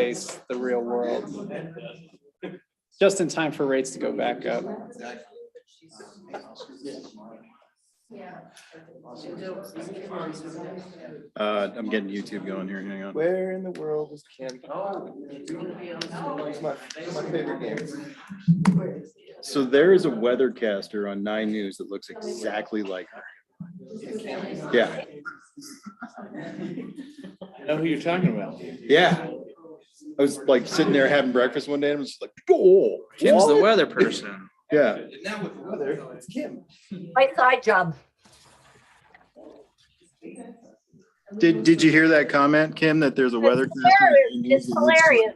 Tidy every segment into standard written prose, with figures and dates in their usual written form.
face the real world. Just in time for rates to go back up. I'm getting YouTube going here. Hang on. Where in the world is Kim? It's my favorite game. So there is a weathercaster on 9 News that looks exactly like her. Yeah. I know who you're talking about. Yeah. I was like sitting there having breakfast one day and I was just like, oh, Kim's the what? weather person. Yeah. Now with the weather, it's Kim. My side job. Did you hear that comment, Kim, that there's a weathercaster? It's hilarious.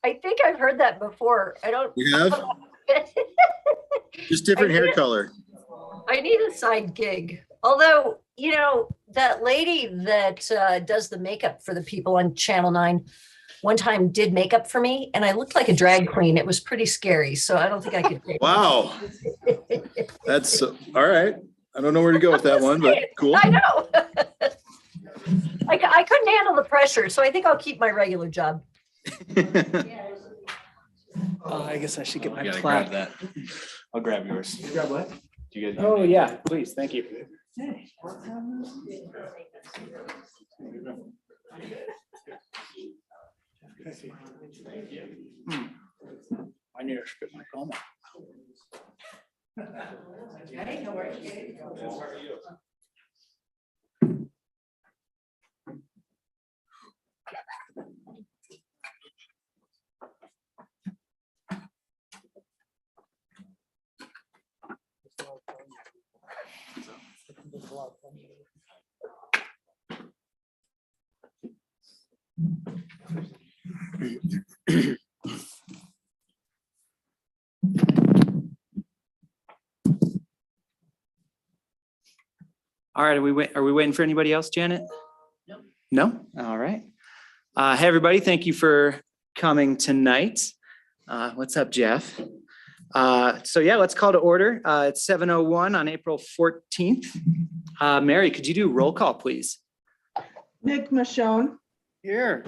I think I've heard that before. I don't. You have? Just different hair color. I need a side gig. Although, you know, that lady that does the makeup for the people on Channel 9 one time did makeup for me and I looked like a drag queen. It was pretty scary. So I don't think I could. Wow. That's all right. I don't know where to go with that one, but cool. I know. I couldn't handle the pressure. So I think I'll keep my regular job. Oh, I guess I should get my I gotta plaque. grab that. I'll grab yours. Grab what? Do you guys? Oh, yeah, please, thank you. I need to spit my gum out. All right, are we waiting for anybody else, Janet? No. No? All right. Hey, everybody, thank you for coming tonight. What's up, Jeff? So yeah, let's call to order. It's 7:01 on April 14th. Mary, could you do roll call, please? Nick Michonne, Here.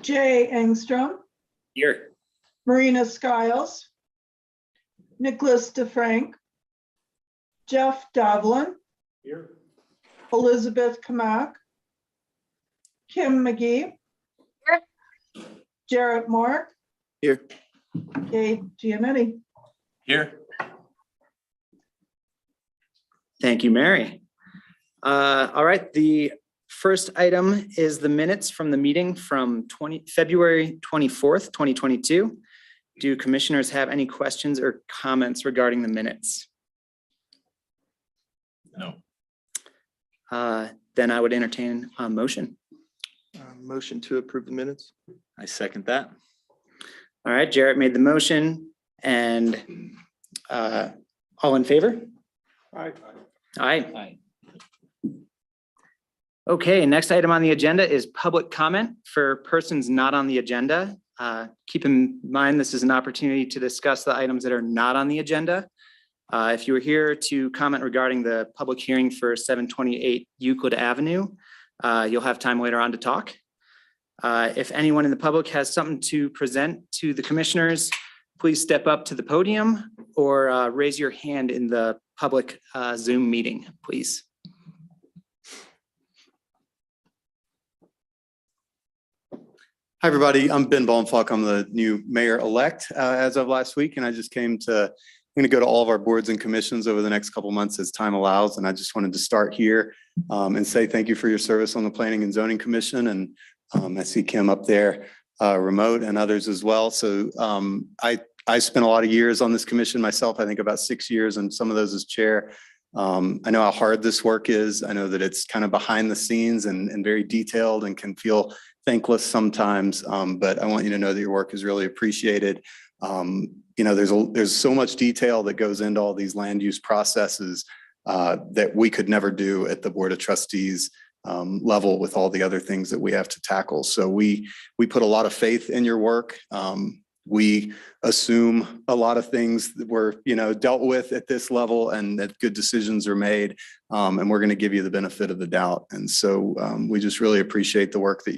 Jay Engstrom, Here. Marina Skiles, Nicholas DeFrank, Jeff Davlin, Here. Elizabeth Kamak, Kim McGee, Here. Jarrett Moore, Here. Gabe Giannetti. Here. Thank you, Mary. All right, the first item is the minutes from the meeting from February 24th, 2022. Do commissioners have any questions or comments regarding the minutes? No. Then I would entertain a motion. Motion to approve the minutes. I second that. All right, Jarrett made the motion and all in favor? Aye. Aye. Aye. Okay, next item on the agenda is public comment for persons not on the agenda. Keep in mind, this is an opportunity to discuss the items that are not on the agenda. If you were here to comment regarding the public hearing for 728 Euclid Avenue, you'll have time later on to talk. If anyone in the public has something to present to the commissioners, please step up to the podium or raise your hand in the public Zoom meeting, please. Hi, everybody. I'm Ben Baumfalk. I'm the new mayor-elect as of last week, and I just came to, I'm going to go to all of our boards and commissions over the next couple months as time allows, and I just wanted to start here and say thank you for your service on the Planning and Zoning Commission, and I see Kim up there remote and others as well. So I spent a lot of years on this commission myself, I think about 6 years, and some of those as chair. I know how hard this work is. I know that it's kind of behind the scenes and very detailed and can feel thankless sometimes, but I want you to know that your work is really appreciated. You know, there's so much detail that goes into all these land use processes that we could never do at the Board of Trustees level with all the other things that we have to tackle. So we put a lot of faith in your work. We assume a lot of things that were, you know, dealt with at this level and that good decisions are made. And we're going to give you the benefit of the doubt. And so we just really appreciate the work that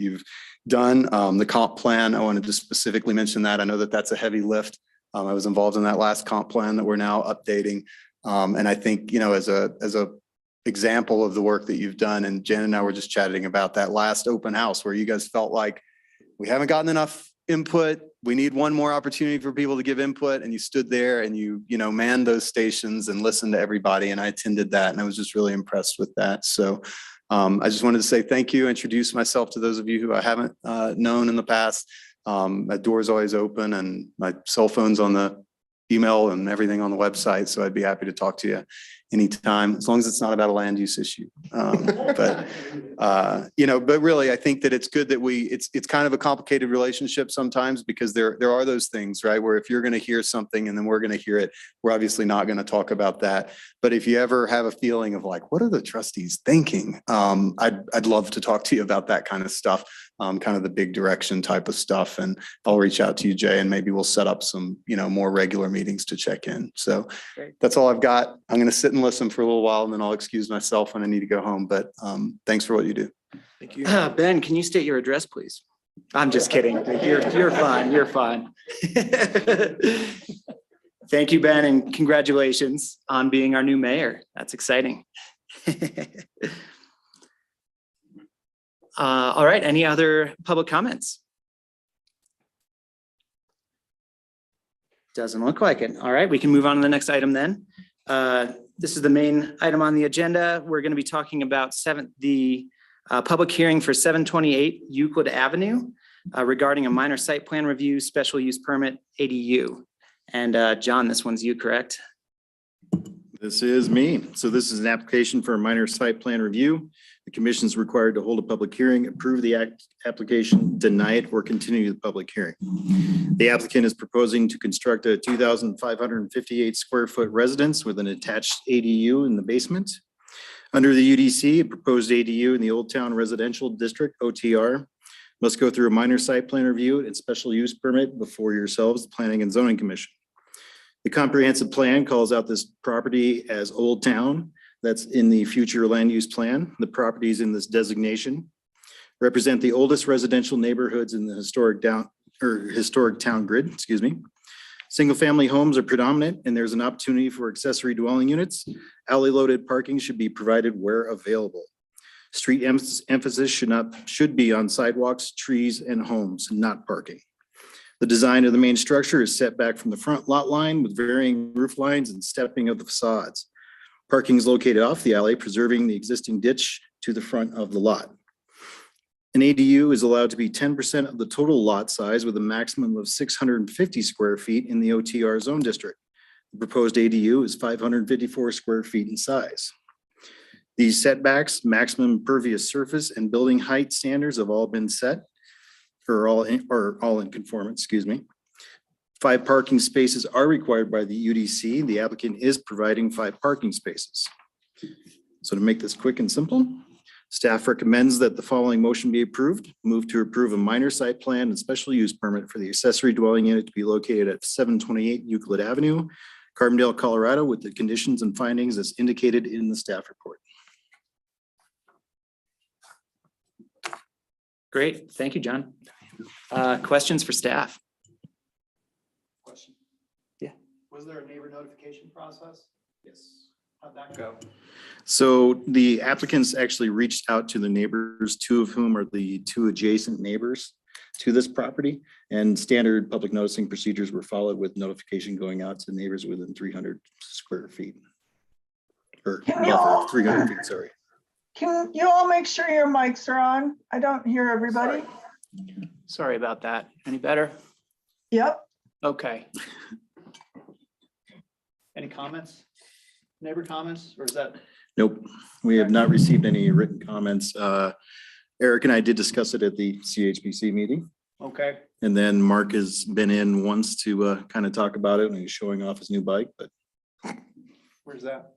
done. The comp plan, I wanted to specifically mention that. I know that that's a heavy lift. I was involved in that last comp plan that we're now updating. And I think, you know, as a example of the work that you've done, and Jen and I were just chatting about that last open house where you guys felt like we haven't gotten enough input. We need one more opportunity for people to give input. And you stood there and you know, manned those stations and listened to everybody. And I attended that and I was just really impressed with that. So I just wanted to say thank you, introduce myself to those of you who I haven't known in the past. My door's always open and my cell phone's on the email and everything on the website. So I'd be happy to talk to you anytime, as long as it's not about a land use issue. But really, I think that it's good that it's kind of a complicated relationship sometimes, because there are those things, right? Where if you're going to hear something and then we're going to hear it, we're obviously not going to talk about that. But if you ever have a feeling of like, what are the trustees thinking? I'd love to talk to you about that kind of stuff, kind of the big direction type of stuff. And I'll reach out to you, Jay, and maybe we'll set up some, more regular meetings to check in. So Great. that's all I've got. I'm going to sit and listen for a little while and then I'll excuse myself when I need to go home. But thanks for what you do. Thank you. Ben, can you state your address, please? I'm just kidding. You're fine. You're fine. Thank you, Ben, and congratulations on being our new mayor. That's exciting. All right, any other public comments? Doesn't look like it. All right, we can move on to the next item then. This is the main item on the agenda. We're going to be talking about the public hearing for 728 Euclid Avenue regarding a minor site plan review, special use permit, ADU. And John, this one's you, correct? This is me. So this is an application for a minor site plan review. The commission is required to hold a public hearing, approve the application, deny it, or continue the public hearing. The applicant is proposing to construct a 2,558 square foot residence with an attached ADU in the basement. Under the UDC, a proposed ADU in the Old Town Residential District, OTR, must go through a minor site plan review and special use permit before yourselves, the Planning and Zoning Commission. The comprehensive plan calls out this property as Old Town. That's in the future land use plan. The properties in this designation represent the oldest residential neighborhoods in the historic town grid, Single family homes are predominant and there's an opportunity for accessory dwelling units. Alley loaded parking should be provided where available. Street emphasis should be on sidewalks, trees, and homes, not parking. The design of the main structure is set back from the front lot line with varying roof lines and stepping of the facades. Parking is located off the alley, preserving the existing ditch to the front of the lot. An ADU is allowed to be 10% of the total lot size with a maximum of 650 square feet in the OTR zone district. The proposed ADU is 554 square feet in size. These setbacks, maximum impervious surface, and building height standards have all been set, or all in conformance, 5 parking spaces are required by the UDC. The applicant is providing 5 parking spaces. So to make this quick and simple, staff recommends that the following motion be approved. Move to approve a minor site plan and special use permit for the accessory dwelling unit to be located at 728 Euclid Avenue, Carbondale, Colorado, with the conditions and findings as indicated in the staff report. Great, thank you, John. Questions for staff? Question. Yeah. Was there a neighbor notification process? Yes. How'd that go? So the applicants actually reached out to the neighbors, 2 of whom are the 2 adjacent neighbors to this property, and standard public noticing procedures were followed with notification going out to neighbors within 300 square feet. Or buffer, 300 feet, sorry. Can you all make sure your mics are on? I don't hear everybody. Sorry about that. Any better? Yep. Okay. Any comments? Neighbor comments, or is that? Nope, we have not received any written comments. Eric and I did discuss it at the CHBC meeting. Okay. And then Mark has been in once to kind of talk about it, and he's showing off his new bike, but Where's that?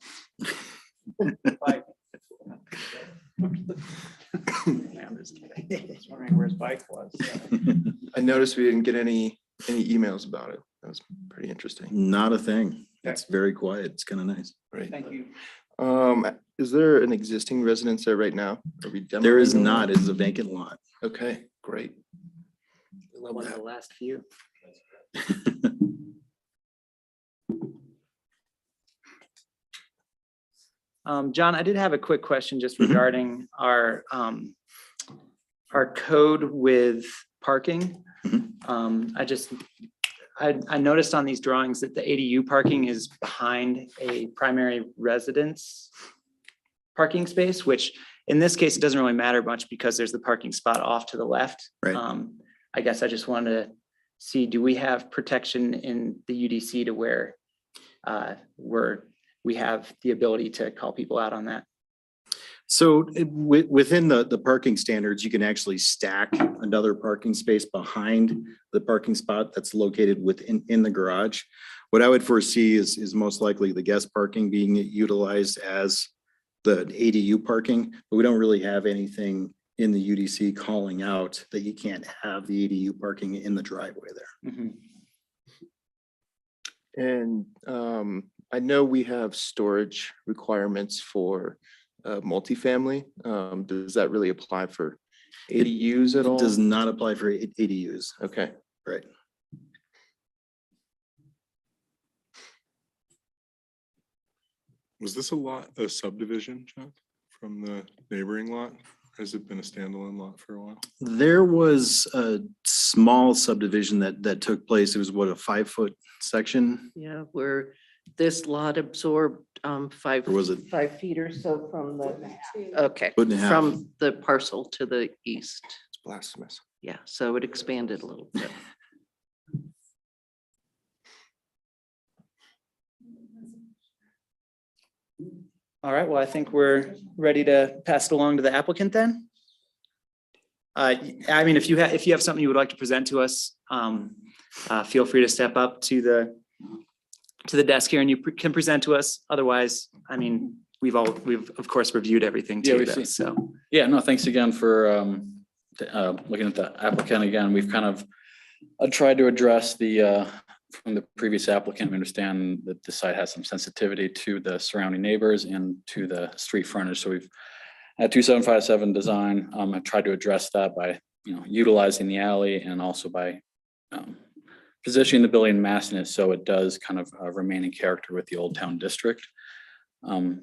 Just wondering where his bike was. I noticed we didn't get any emails about it. That was pretty interesting. not a thing. It's very quiet. It's kind of nice. Right. Thank you. Is there an existing residence there right now? Are we There is demoing? not, it's a vacant lot. Okay, great. One of the last few. John, I did have a quick question just regarding our code with parking. I noticed on these drawings that the ADU parking is behind a primary residence parking space, which in this case, it doesn't really matter much because there's the parking spot off to the left. Right. I guess I just wanted to see, do we have protection in the UDC to where we have the ability to call people out on that? So within the parking standards, you can actually stack another parking space behind the parking spot that's located in the garage. What I would foresee is most likely the guest parking being utilized as the ADU parking, but we don't really have anything in the UDC calling out that you can't have the ADU parking in the driveway there. Mhm. And I know we have storage requirements for multifamily. Does that really apply for ADUs at all? It does not apply for ADUs. Okay. Right. Was this a subdivision, John, from the neighboring lot? Has it been a standalone lot for a while? There was a small subdivision that took place. It was what, a 5-foot section? Yeah, where this lot absorbed Or was it 5 feet or so from the, okay, foot and a half? from the parcel to the east. It's blasphemous. Yeah, so it expanded a little bit. All right, well, I think we're ready to pass it along to the applicant then. I mean, if you have something you would like to present to us, feel free to step up to the desk here and you can present to us. Otherwise, I mean, we've of course reviewed everything Yeah, too, we've though, seen- so. Yeah, no, thanks again for looking at the applicant again. We've kind of tried to address from the previous applicant. We understand that the site has some sensitivity to the surrounding neighbors and to the street frontage. So we've at 2757 design, I've tried to address that by, utilizing the alley and also by positioning the building massing it so it does kind of remain in character with the Old Town District. The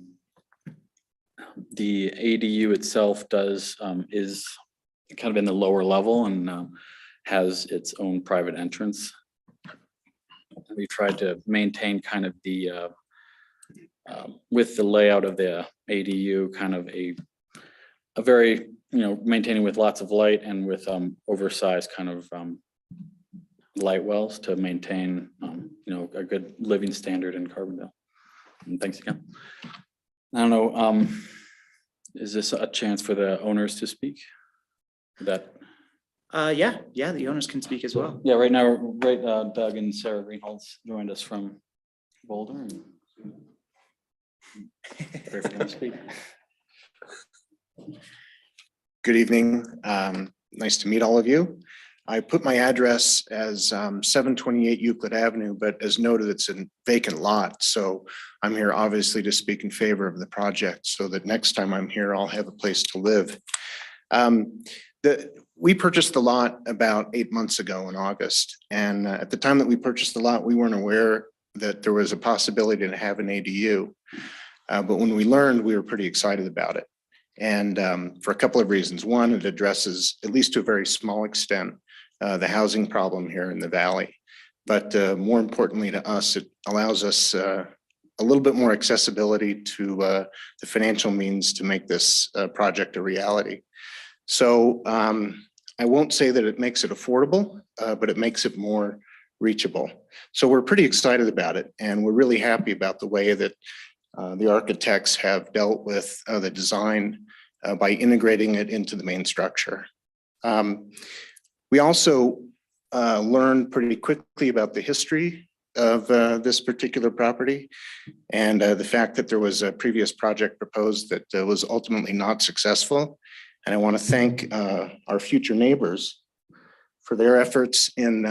ADU itself is kind of in the lower level and has its own private entrance. We tried to maintain kind of with the layout of the ADU, kind of a very, maintaining with lots of light and with oversized kind of light wells to maintain, a good living standard in Carbondale. And thanks again. I don't know, is this a chance for the owners to speak? Yeah, the owners can speak as well. Yeah, right now, Doug and Sarah Greenholz joined us from Boulder. And ready for them to speak. Good evening. Nice to meet all of you. I put my address as 728 Euclid Avenue, but as noted, it's a vacant lot. So I'm here obviously to speak in favor of the project so that next time I'm here, I'll have a place to live. We purchased the lot about 8 months ago in August. And at the time that we purchased the lot, we weren't aware that there was a possibility to have an ADU. But when we learned, we were pretty excited about it. And for a couple of reasons. One, it addresses, at least to a very small extent, the housing problem here in the valley. But more importantly to us, it allows us a little bit more accessibility to the financial means to make this project a reality. So I won't say that it makes it affordable, but it makes it more reachable. So we're pretty excited about it. And we're really happy about the way that the architects have dealt with the design by integrating it into the main structure. We also learned pretty quickly about the history of this particular property and the fact that there was a previous project proposed that was ultimately not successful. And I want to thank our future neighbors for their efforts in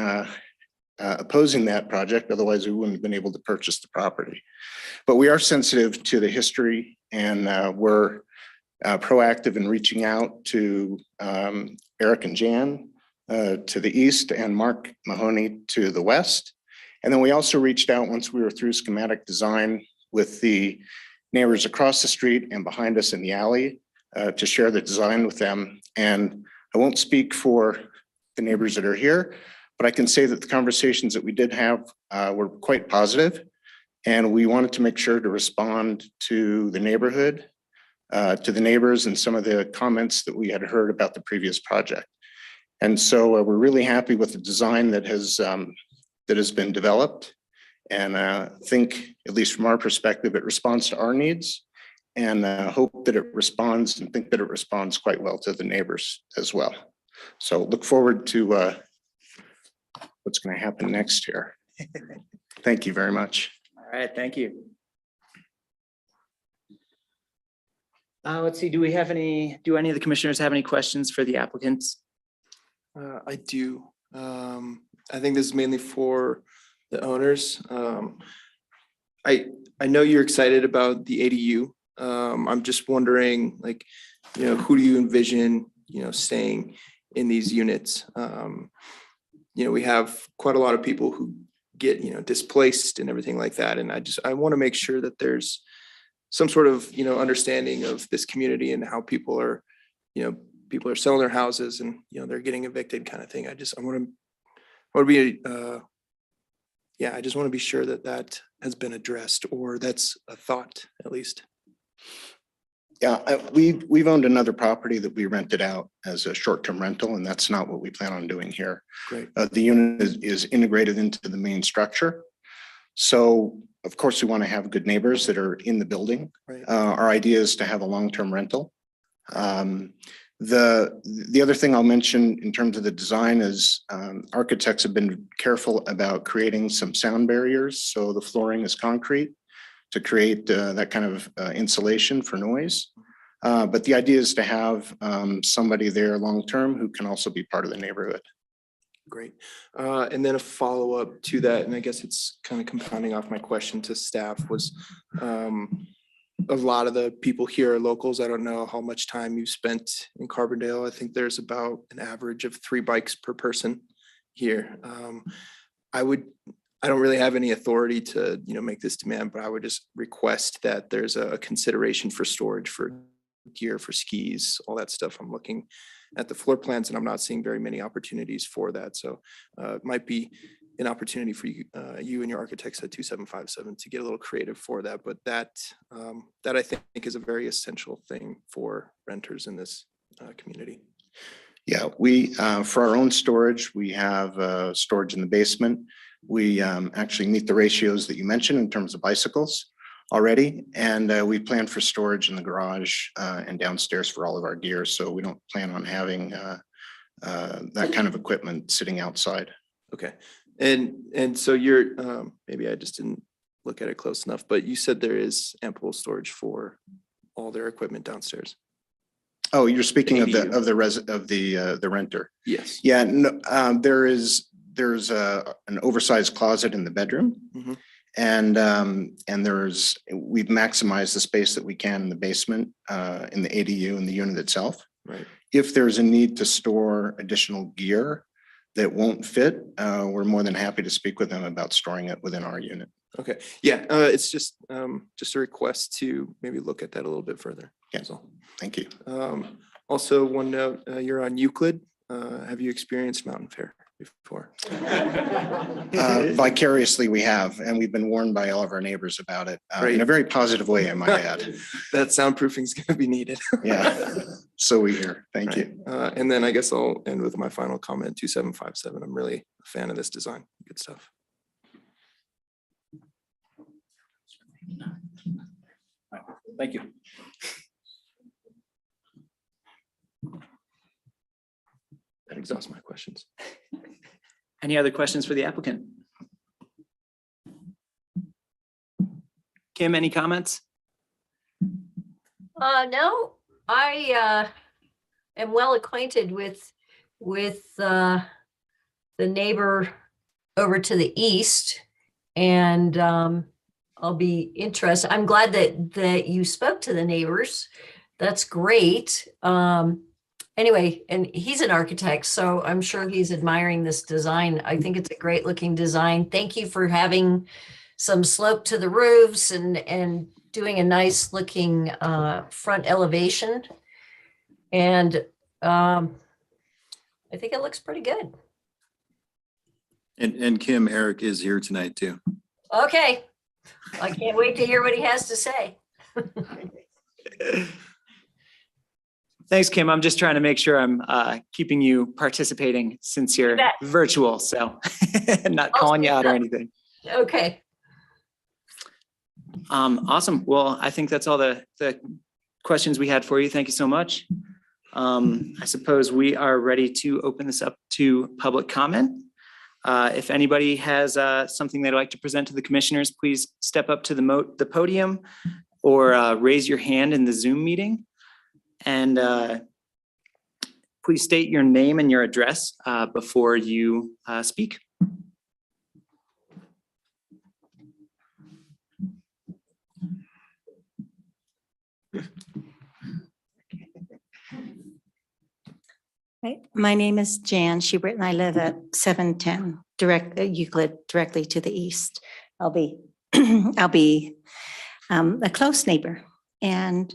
opposing that project. Otherwise, we wouldn't have been able to purchase the property. But we are sensitive to the history and we're proactive in reaching out to Eric and Jan to the east and Mark Mahoney to the west. And then we also reached out once we were through schematic design with the neighbors across the street and behind us in the alley to share the design with them. And I won't speak for the neighbors that are here, but I can say that the conversations that we did have were quite positive. And we wanted to make sure to respond to the neighborhood, to the neighbors and some of the comments that we had heard about the previous project. And so we're really happy with the design that has been developed. And I think, at least from our perspective, it responds to our needs, and hope that it responds and think that it responds quite well to the neighbors as well. So look forward to what's going to happen next here. Thank you very much. All right, thank you. Let's see, do any of the commissioners have any questions for the applicants? I do. I think this is mainly for the owners. I know you're excited about the ADU. I'm just wondering, like, who do you envision, staying in these units? We have quite a lot of people who get, displaced and everything like that. And I want to make sure that there's some sort of, understanding of this community and how people are selling their houses and, they're getting evicted kind of thing. I just want to be, I just want to be sure that that has been addressed, or that's a thought at least. Yeah, we've owned another property that we rented out as a short-term rental, and that's not what we plan on doing here. Great. The unit is integrated into the main structure. So of course, we want to have good neighbors that are in the building. Right. Our idea is to have a long-term rental. The other thing I'll mention in terms of the design is architects have been careful about creating some sound barriers. So the flooring is concrete to create that kind of insulation for noise. But the idea is to have somebody there long-term who can also be part of the neighborhood. Great. And then a follow-up to that, and I guess it's kind of compounding off my question to staff, was a lot of the people here are locals. I don't know how much time you've spent in Carbondale. I think there's about an average of 3 bikes per person here. I don't really have any authority to, make this demand, but I would just request that there's a consideration for storage for gear, for skis, all that stuff. I'm looking at the floor plans and I'm not seeing very many opportunities for that. So it might be an opportunity for you, you and your architects at 2757 to get a little creative for that. But that I think is a very essential thing for renters in this community. Yeah, we, for our own storage, we have storage in the basement. We actually meet the ratios that you mentioned in terms of bicycles already. And we plan for storage in the garage and downstairs for all of our gear. So we don't plan on having that kind of equipment sitting outside. Okay. And so you're, maybe I just didn't look at it close enough, but you said there is ample storage for all their equipment downstairs. Oh, you're speaking of the renter. Yes. Yeah, no, there's an oversized closet in the bedroom. Mhm. And we've maximized the space that we can in the basement, in the ADU and the unit itself. Right. If there's a need to store additional gear that won't fit, we're more than happy to speak with them about storing it within our unit. Okay. Yeah. It's just a request to maybe look at that a little bit further. Yeah. So, thank you. Also, one note, you're on Euclid. Have you experienced Mountain Fair before? Vicariously, we have, and we've been warned by all of our neighbors about it in a very positive way, I might add. That soundproofing is going to be needed. Yeah, so we hear. Thank you. And then I guess I'll end with my final comment, 2757. I'm really a fan of this design. Good stuff. Thank you. That exhausts my questions. Any other questions for the applicant? Kim, any comments? No, I am well acquainted with the neighbor over to the east, and I'll be interested. I'm glad that you spoke to the neighbors. That's great. anyway, and he's an architect, so I'm sure he's admiring this design. I think it's a great looking design. Thank you for having some slope to the roofs and doing a nice looking front elevation. And I think it looks pretty good. And Kim, Eric is here tonight too. Okay. I can't wait to hear what he has to say. Thanks, Kim. I'm just trying to make sure I'm keeping you participating since you're bet. virtual, so not I'll calling you speak out or up. anything. Okay. Awesome. Well, I think that's all the questions we had for you. Thank you so much. I suppose we are ready to open this up to public comment. If anybody has something they'd like to present to the commissioners, please step up to the podium or raise your hand in the Zoom meeting. And please state your name and your address before you speak. Right. My name is Jan Schubert and I live at 710 Euclid, directly to the east. I'll be a close neighbor. And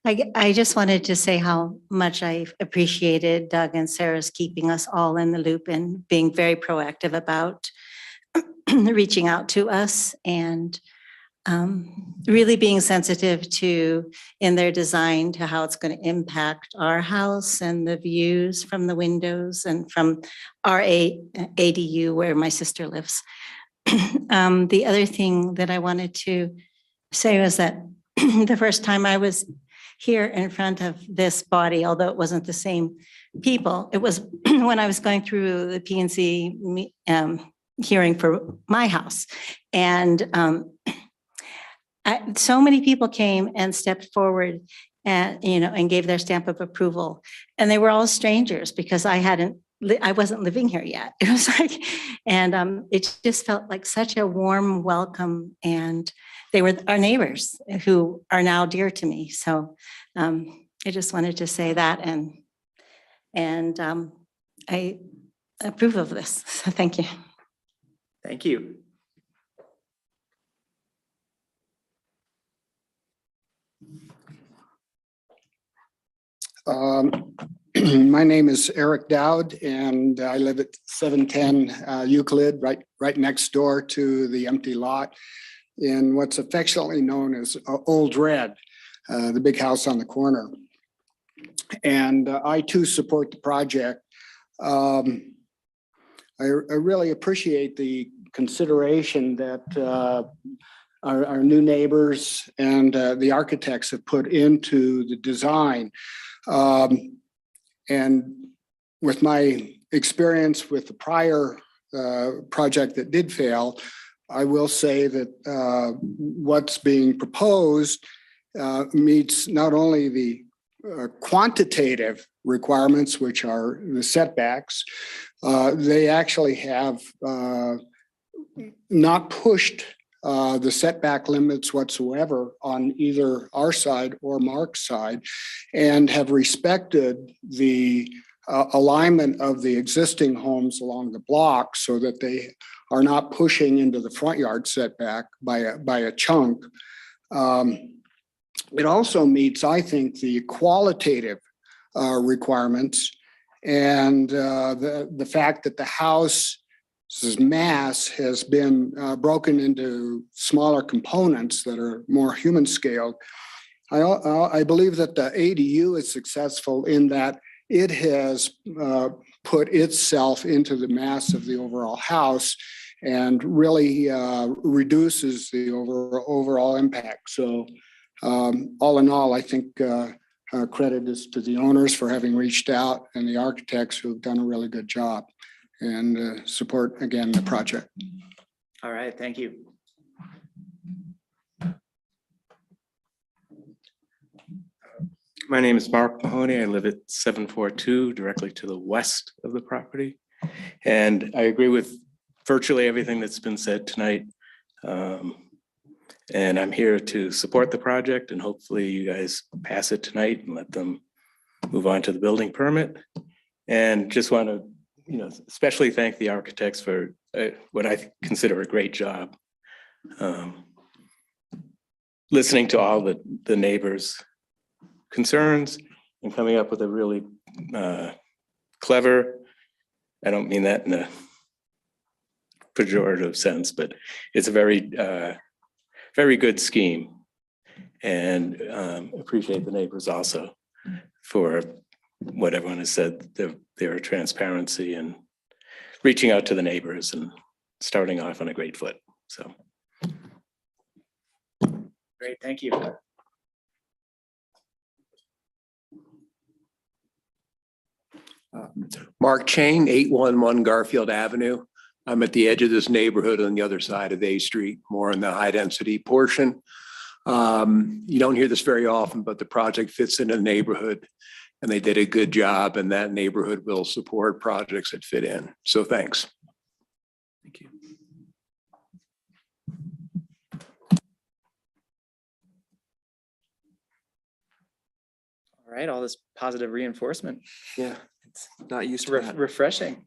I just wanted to say how much I've appreciated Doug and Sarah's keeping us all in the loop and being very proactive about reaching out to us and really being sensitive to, in their design, to how it's going to impact our house and the views from the windows and from our ADU where my sister lives. The other thing that I wanted to say was that the first time I was here in front of this body, although it wasn't the same people, it was when I was going through the P&Z hearing for my house. And so many people came and stepped forward and, and gave their stamp of approval. And they were all strangers because I wasn't living here yet. It was like, and it just felt like such a warm welcome. And they were our neighbors who are now dear to me. So I just wanted to say that. And I approve of this. So thank you. Thank you. My name is Eric Dowd and I live at 710 Euclid, right next door to the empty lot in what's affectionately known as Old Red, the big house on the corner. And I too support the project. I really appreciate the consideration that our new neighbors and the architects have put into the design. And with my experience with the prior project that did fail, I will say that what's being proposed meets not only the quantitative requirements, which are the setbacks, they actually have not pushed the setback limits whatsoever on either our side or Mark's side, and have respected the alignment of the existing homes along the block so that they are not pushing into the front yard setback by a chunk. It also meets, I think, the qualitative requirements and the fact that the house's mass has been broken into smaller components that are more human scaled. I believe that the ADU is successful in that it has put itself into the mass of the overall house and really reduces the overall impact. So all in all, I think credit is to the owners for having reached out and the architects who have done a really good job, and support again the project. All right, thank you. My name is Mark Mahoney. I live at 742 directly to the west of the property. And I agree with virtually everything that's been said tonight. And I'm here to support the project and hopefully you guys pass it tonight and let them move on to the building permit. And just want to, especially thank the architects for what I consider a great job. Listening to all the neighbors' concerns and coming up with a really clever, I don't mean that in a pejorative sense, but it's a very, very good scheme. And appreciate the neighbors also for what everyone has said, their transparency and reaching out to the neighbors and starting off on a great foot. So. Great, thank you. Mark Chain, 811 Garfield Avenue. I'm at the edge of this neighborhood on the other side of A Street, more in the high density portion. You don't hear this very often, but the project fits into the neighborhood and they did a good job, and that neighborhood will support projects that fit in. So thanks. Thank you. All right, all this positive reinforcement. Yeah, it's not used to Re- that. refreshing.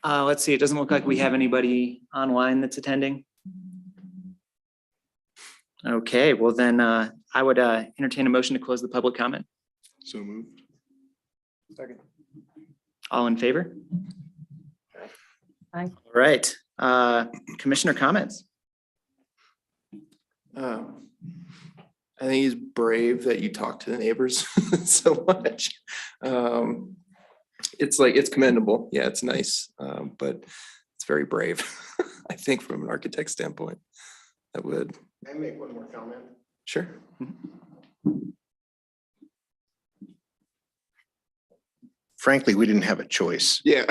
Let's see, it doesn't look like we have anybody online that's attending. Okay, well then I would entertain a motion to close the public comment. So moved. Second. All in favor? Aye. All right, commissioner comments. I think he's brave that you talk to the neighbors so much. It's commendable. Yeah, it's nice, but it's very brave. I think from an architect standpoint, that would. May I make one more comment? Sure. Frankly, we didn't have a choice. Yeah.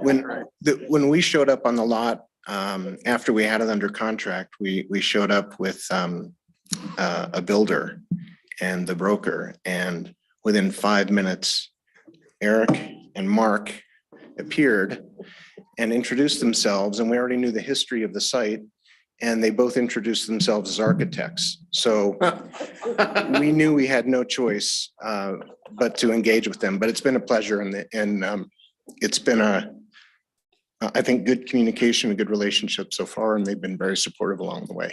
When we showed up on the lot, after we had it under contract, we showed up with a builder and the broker, and within 5 minutes, Eric and Mark appeared and introduced themselves, and we already knew the history of the site, and they both introduced themselves as architects. So we knew we had no choice but to engage with them. But it's been a pleasure, and it's been I think, good communication, a good relationship so far, and they've been very supportive along the way.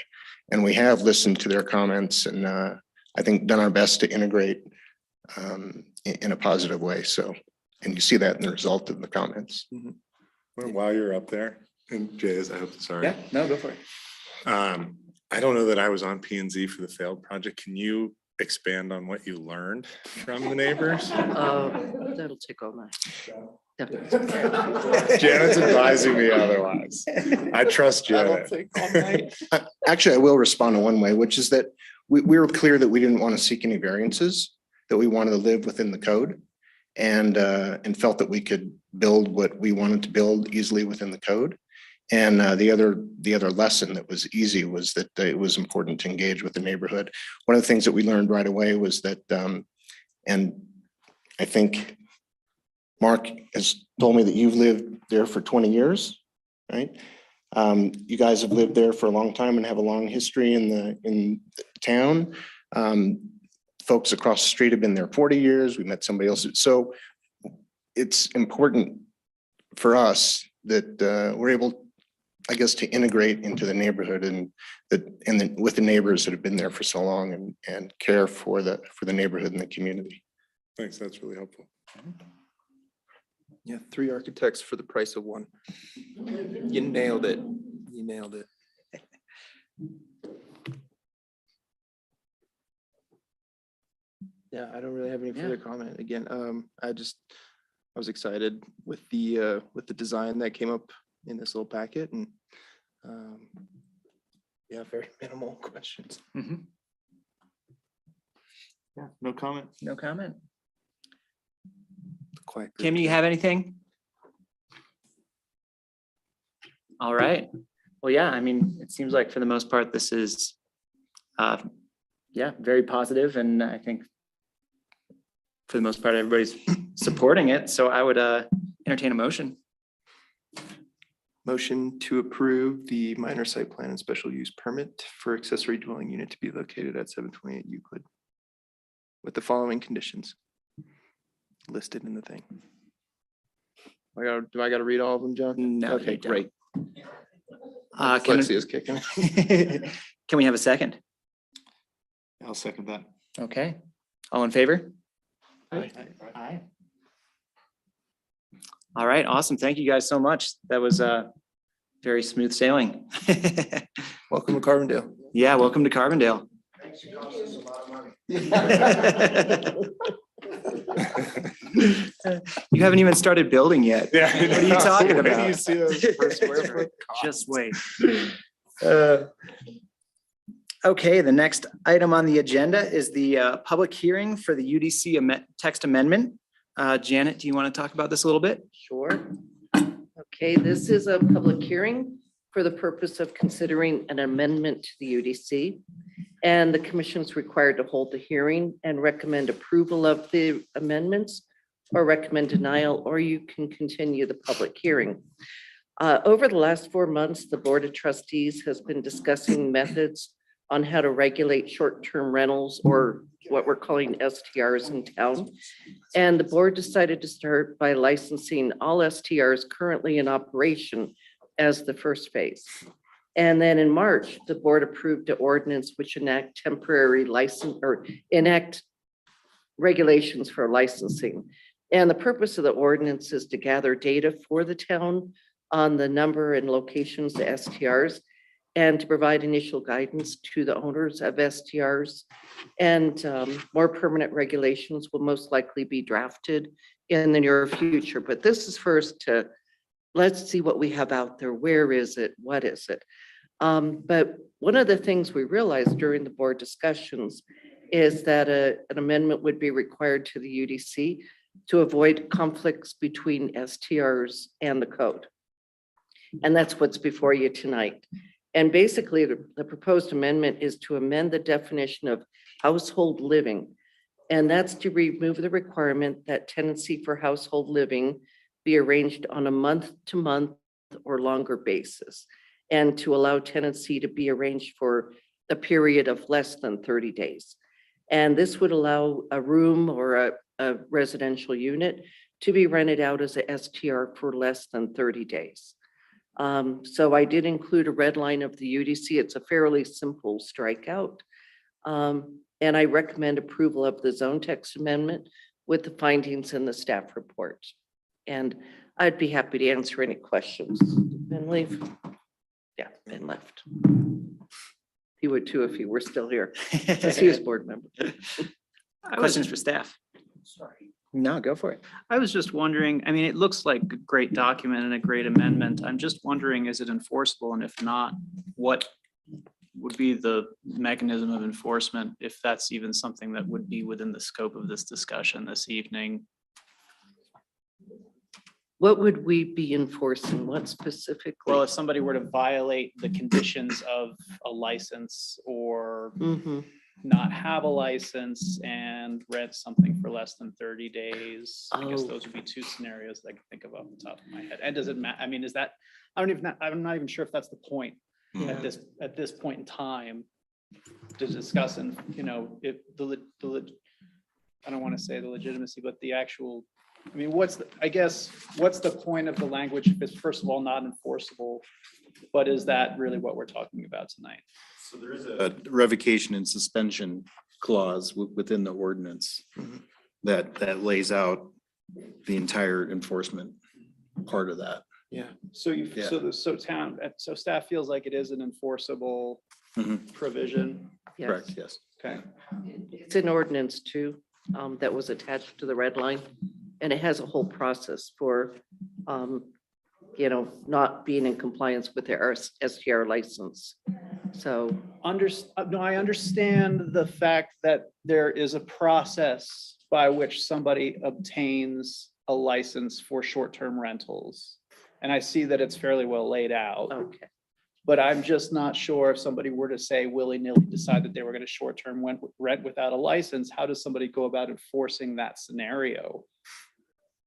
And we have listened to their comments and I think done our best to integrate in a positive way. So, and you see that in the result of the comments. Well, while you're up there, and Jay, I hope, sorry. Yeah, no, go for it. I don't know that I was on P and Z for the failed project. Can you expand on what you learned from the neighbors? That'll take all night. Janet's advising me otherwise. I trust Janet. Actually, I will respond in one way, which is that we were clear that we didn't want to seek any variances, that we wanted to live within the code, and felt that we could build what we wanted to build easily within the code. And the other lesson that was easy was that it was important to engage with the neighborhood. One of the things that we learned right away was that, and I think Mark has told me that you've lived there for 20 years, right? You guys have lived there for a long time and have a long history in the town. Folks across the street have been there 40 years. We met somebody else. So it's important for us that we're able, I guess, to integrate into the neighborhood and with the neighbors that have been there for so long and care for the neighborhood and the community. Thanks, that's really helpful. Yeah, 3 architects for the price of 1. You nailed it. You nailed it. Yeah, I don't really have any further comment. Again, I was excited with the design that came up in this little packet, and yeah, very minimal questions. Yeah, no comment. No comment. Quiet. Kim, do you have anything? All right. Well, yeah, I mean, it seems like for the most part, this is, yeah, very positive, and I think for the most part, everybody's supporting it. So I would entertain a motion. Motion to approve the minor site plan and special use permit for accessory dwelling unit to be located at 728 Euclid with the following conditions listed in the thing. Do I got to read all of them, John? No, Okay, you don't. great. Can Dyslexia is kicking. can we have a second? I'll second that. Okay, all in favor? Aye. Aye. All right, awesome. Thank you guys so much. That was very smooth sailing. Welcome to Carbondale. Yeah, welcome to Carbondale. You haven't even started building yet. Yeah. What are you talking Where do about? you see those per square foot Just wait. Okay, the next item on the agenda is the public hearing for the UDC text amendment. Janet, do you want to talk about this a little bit? Sure. Okay, this is a public hearing for the purpose of considering an amendment to the UDC. And the commission is required to hold the hearing and recommend approval of the amendments or recommend denial, or you can continue the public hearing. Over the last 4 months, the Board of Trustees has been discussing methods on how to regulate short-term rentals, or what we're calling STRs in town. And the board decided to start by licensing all STRs currently in operation as the first phase. And then in March, the board approved an ordinance which enact temporary license or enact regulations for licensing. And the purpose of the ordinance is to gather data for the town on the number and locations of STRs and to provide initial guidance to the owners of STRs. And more permanent regulations will most likely be drafted in the near future. But this is first to, let's see what we have out there. Where is it? What is it? But one of the things we realized during the board discussions is that an amendment would be required to the UDC to avoid conflicts between STRs and the code. And that's what's before you tonight. And basically, the proposed amendment is to amend the definition of household living. And that's to remove the requirement that tenancy for household living be arranged on a month-to-month or longer basis, and to allow tenancy to be arranged for a period of less than 30 days. And this would allow a room or a residential unit to be rented out as a STR for less than 30 days. So I did include a red line of the UDC. It's a fairly simple strikeout. And I recommend approval of the zone text amendment with the findings in the staff report. And I'd be happy to answer any questions. Ben leave? Yeah, Ben left. He would too if he were still here, because he was board member. Questions for staff? Sorry. No, go for it. I was just wondering, I mean, it looks like a great document and a great amendment. I'm just wondering, is it enforceable? And if not, what would be the mechanism of enforcement, if that's even something that would be within the scope of this discussion this evening? What would we be enforcing? What specifically? Well, if somebody were to violate the conditions of a license or not have a license and rent something for less than 30 days, I guess those would be two scenarios that I can think of off the top of my head. And does it matter? I mean, is that, I'm not even sure if that's the point at this point in time to discuss, and you know, if I don't want to say the legitimacy, but the actual, I mean, what's the point of the language if it's first of all not enforceable, but is that really what we're talking about tonight? So there is a revocation and suspension clause within the ordinance that lays out the entire enforcement part of that. Yeah. So so staff feels like it is an enforceable provision. Correct, yes. Okay. It's an ordinance too, that was attached to the red line. And it has a whole process for, you know, not being in compliance with their STR license. So. No, I understand the fact that there is a process by which somebody obtains a license for short-term rentals. And I see that it's fairly well laid out. Okay. But I'm just not sure if somebody were to say willy-nilly decide that they were going to short-term rent without a license, how does somebody go about enforcing that scenario?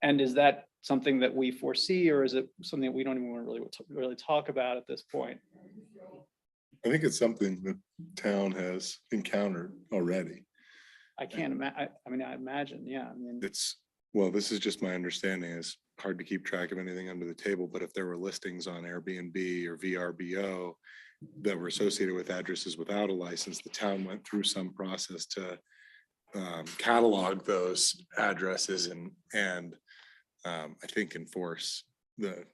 And is that something that we foresee, or is it something that we don't even want to really talk about at this point? I think it's something the town has encountered already. I can't imagine, I mean, I imagine, yeah, I mean, It's, well, this is just my understanding. It's hard to keep track of anything under the table, but if there were listings on Airbnb or VRBO that were associated with addresses without a license, the town went through some process to catalog those addresses and I think enforce the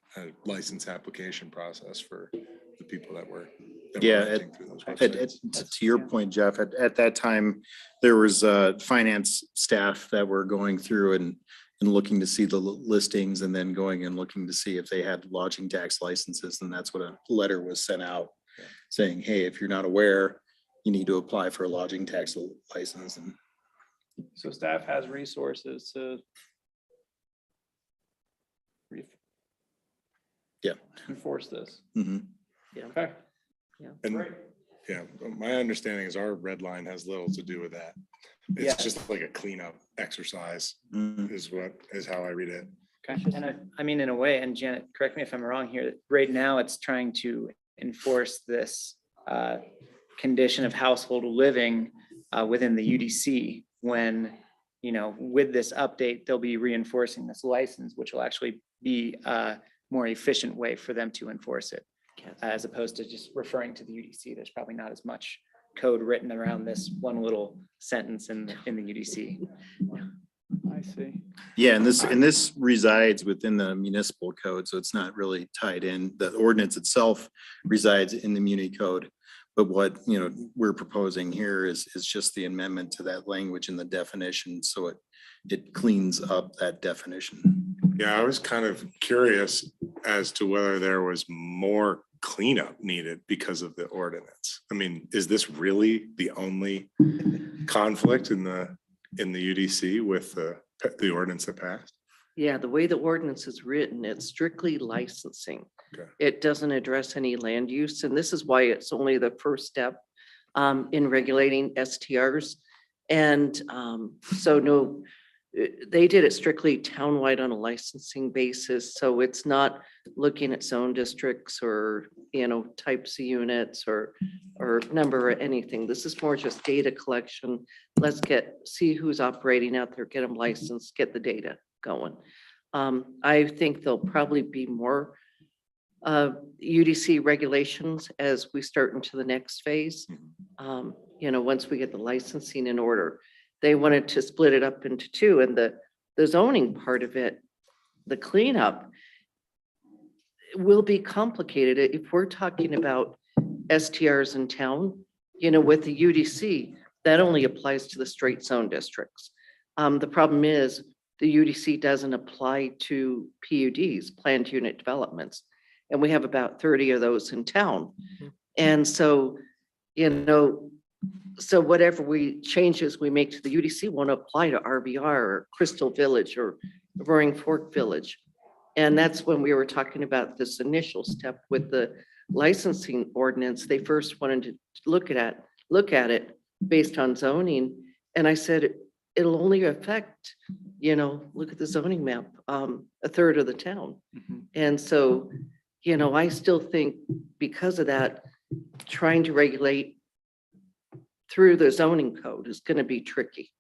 license application process for the people that were. Yeah, renting through those To websites. to your point, Jeff, at that time, there was finance staff that were going through and looking to see the listings and then going and looking to see if they had lodging tax licenses. And that's what a letter was sent out saying, hey, if you're not aware, you need to apply for a lodging tax license. And so staff has resources to yeah, enforce this. Mhm. Yeah. Okay. And yeah, my understanding is our red line has little to do with that. Yeah. It's just like a cleanup exercise Mhm. is how I read it. Okay. And I mean, in a way, and Janet, correct me if I'm wrong here, right now it's trying to enforce this condition of household living within the UDC when, you know, with this update, they'll be reinforcing this license, which will actually be a more efficient way for them to enforce it. As opposed to just referring to the UDC. There's probably not as much code written around this one little sentence in the UDC. I see. Yeah, and this resides within the municipal code, so it's not really tied in. The ordinance itself resides in the muni code. But what, you know, we're proposing here is just the amendment to that language in the definition, so it cleans up that definition. Yeah, I was kind of curious as to whether there was more cleanup needed because of the ordinance. I mean, is this really the only conflict in the UDC with the ordinance that passed? Yeah, the way the ordinance is written, it's strictly licensing. Okay. It doesn't address any land use, and this is why it's only the first step in regulating STRs. And so no, they did it strictly townwide on a licensing basis, so it's not looking at zone districts or, you know, types of units or number or anything. This is more just data collection. Let's see who's operating out there, get them licensed, get the data going. I think there'll probably be more UDC regulations as we start into the next phase. You know, once we get the licensing in order. They wanted to split it up into two, and the zoning part of it, the cleanup, will be complicated. If we're talking about STRs in town, you know, with the UDC, that only applies to the straight zone districts. The problem is the UDC doesn't apply to PUDs, planned unit developments. And we have about 30 of those in town. And so, you know, so whatever changes we make to the UDC won't apply to RBR or Crystal Village or Roaring Fork Village. And that's when we were talking about this initial step with the licensing ordinance. They first wanted to look at it based on zoning. And I said, it'll only affect, you know, look at the zoning map, a third of the town. And so, you know, I still think because of that, trying to regulate through the zoning code is going to be tricky.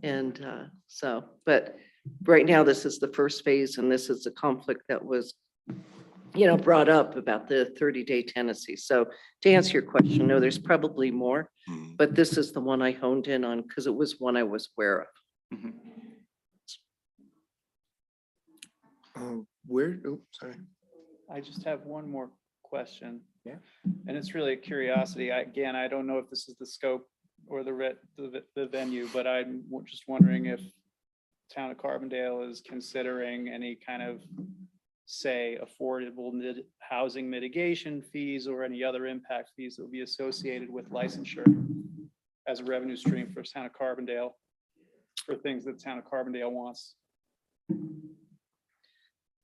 And so, but right now, this is the first phase, and this is a conflict that was, you know, brought up about the 30-day tenancy. So to answer your question, no, there's probably more, but this is the one I honed in on because it was one I was aware of. Sorry. I just have one more question. Yeah. And it's really a curiosity. Again, I don't know if this is the scope or the venue, but I'm just wondering if Town of Carbondale is considering any kind of, say, affordable housing mitigation fees or any other impact fees that will be associated with licensure as a revenue stream for Town of Carbondale for things that Town of Carbondale wants.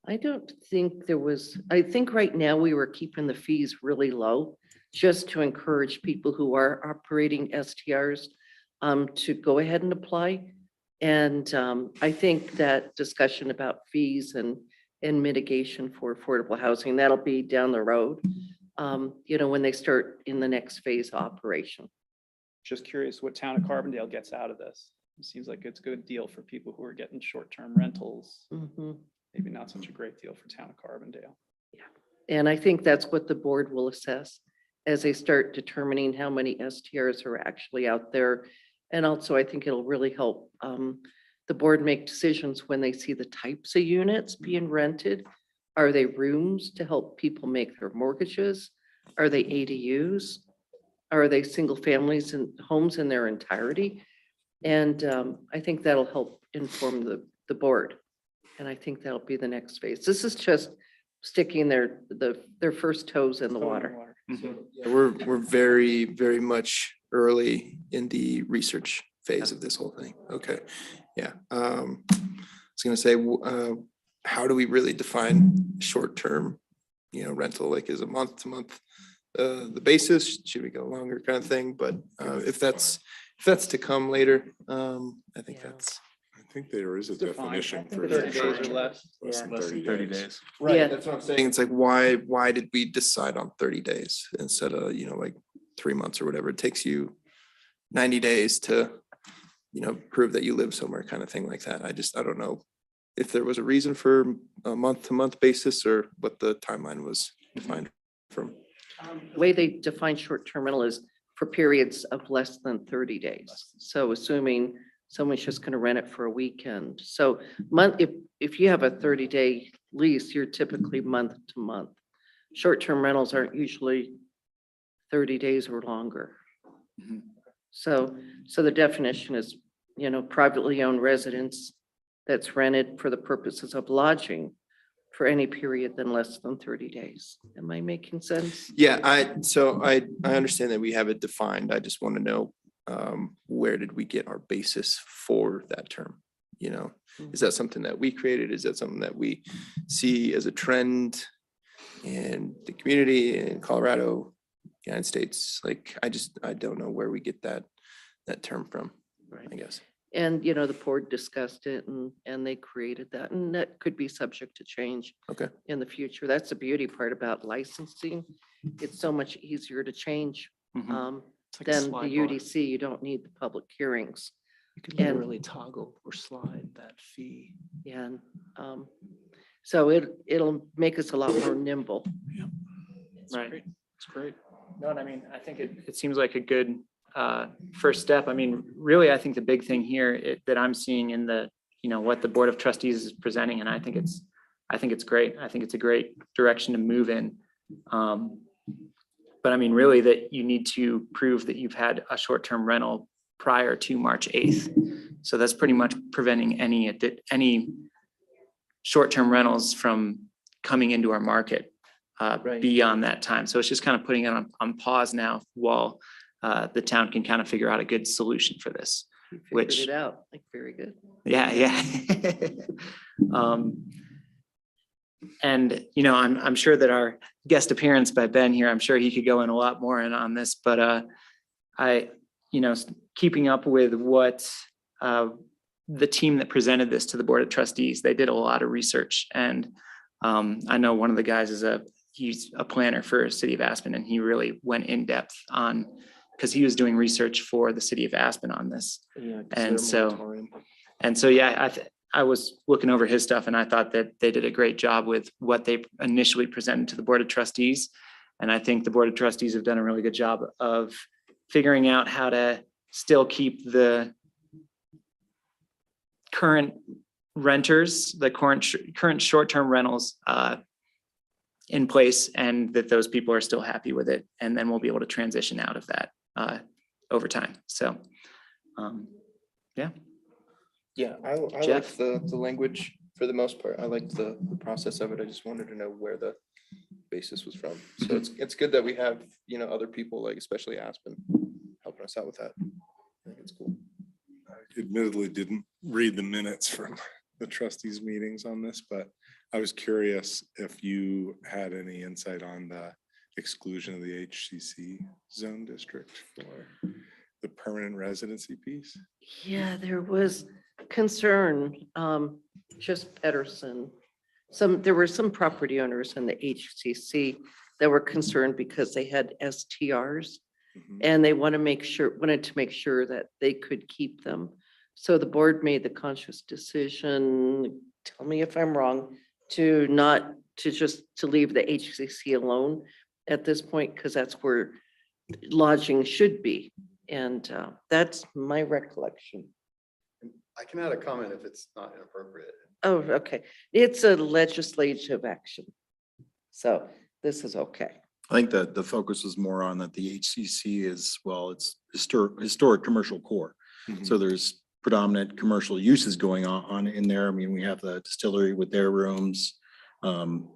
I don't think there was, I think right now we were keeping the fees really low just to encourage people who are operating STRs to go ahead and apply. And I think that discussion about fees and mitigation for affordable housing, that'll be down the road, when they start in the next phase of operation. Just curious what town of Carbondale gets out of this. It seems like it's a good deal for people who are getting short-term rentals. Mhm. Maybe not such a great deal for town of Carbondale. And I think that's what the board will assess as they start determining how many STRs are actually out there. And also, I think it'll really help the board make decisions when they see the types of units being rented. Are they rooms to help people make their mortgages? Are they ADUs? Are they single families and homes in their entirety? And I think that'll help inform the board. And I think that'll be the next phase. This is just sticking their first toes in the water. Yeah, we're very, very much early in the research phase of this whole thing. Okay, yeah. I was gonna say, how do we really define short-term, rental? Like, is a month to month the basis? Should we go longer kind of thing? But if that's to come later, I think that's. I think there is a Defined. definition I think for 30 short days or term. less. Less than Less 30 than 30 days. days. Right, Yeah. that's what I'm saying. It's like, why did we decide on 30 days instead of, like 3 months or whatever? It takes you 90 days to, prove that you live somewhere, kind of thing like that. I don't know if there was a reason for a month-to-month basis or what the timeline was defined from. The way they define short-term rental is for periods of less than 30 days. So assuming someone's just going to rent it for a weekend. So if you have a 30-day lease, you're typically month to month. Short-term rentals aren't usually 30 days or longer. So the definition is, privately owned residence that's rented for the purposes of lodging for any period than less than 30 days. Am I making sense? Yeah, I understand that we have it defined. I just want to know, where did we get our basis for that term? Is that something that we created? Is that something that we see as a trend in the community in Colorado, United States? Like, I don't know where we get that term from, I guess. And, the board discussed it and they created that, and that could be subject to change. Okay. In the future. That's the beauty part about licensing. It's so much easier to change It's like a than the slide bar. UDC. You don't need the public hearings. You can and- literally toggle or slide that fee. And so it'll make us a lot more nimble. Right. It's great. No, and I mean, I think it seems like a good first step. I mean, really, I think the big thing here that I'm seeing in the, what the Board of Trustees is presenting, and I think it's great. I think it's a great direction to move in. But I mean, really, that you need to prove that you've had a short-term rental prior to March 8th. So that's pretty much preventing any short-term rentals from coming into our market beyond that time. So it's just kind of putting it on pause now while the town can kind of figure out a good solution for this. You figured Which- it out, like, very good. Yeah. And, I'm sure that our guest appearance by Ben here, I'm sure he could go in a lot more on this, but keeping up with what the team that presented this to the Board of Trustees, they did a lot of research. And I know one of the guys he's a planner for City of Aspen, and he really went in depth on, because he was doing research for the City of Aspen on this. Yeah, And so, yeah, I was looking over his stuff, and I thought that they did a great job with what they initially presented to the Board of Trustees. And I think the Board of Trustees have done a really good job of figuring out how to still keep the current renters, the current short-term rentals in place, and that those people are still happy with it. And then we'll be able to transition out of that over time. So, yeah. Yeah, I Jeff? liked the language for the most part. I liked the process of it. I just wanted to know where the basis was from. So it's good that we have, other people, like especially Aspen, helping us out with that. I think it's cool. I admittedly didn't read the minutes from the trustees meetings on this, but I was curious if you had any insight on the exclusion of the HCC zone district for the permanent residency piece. Yeah, there was concern, just Pedersen. There were some property owners in the HCC that were concerned because they had STRs. And they wanted to make sure that they could keep them. So the board made the conscious decision, tell me if I'm wrong, to leave the HCC alone at this point, because that's where lodging should be. And that's my recollection. I can add a comment if it's not inappropriate. Oh, okay. It's a legislative action. So this is okay. I think that the focus was more on that the HCC is, well, it's historic commercial core. So there's predominant commercial uses going on in there. I mean, we have the distillery with their rooms, the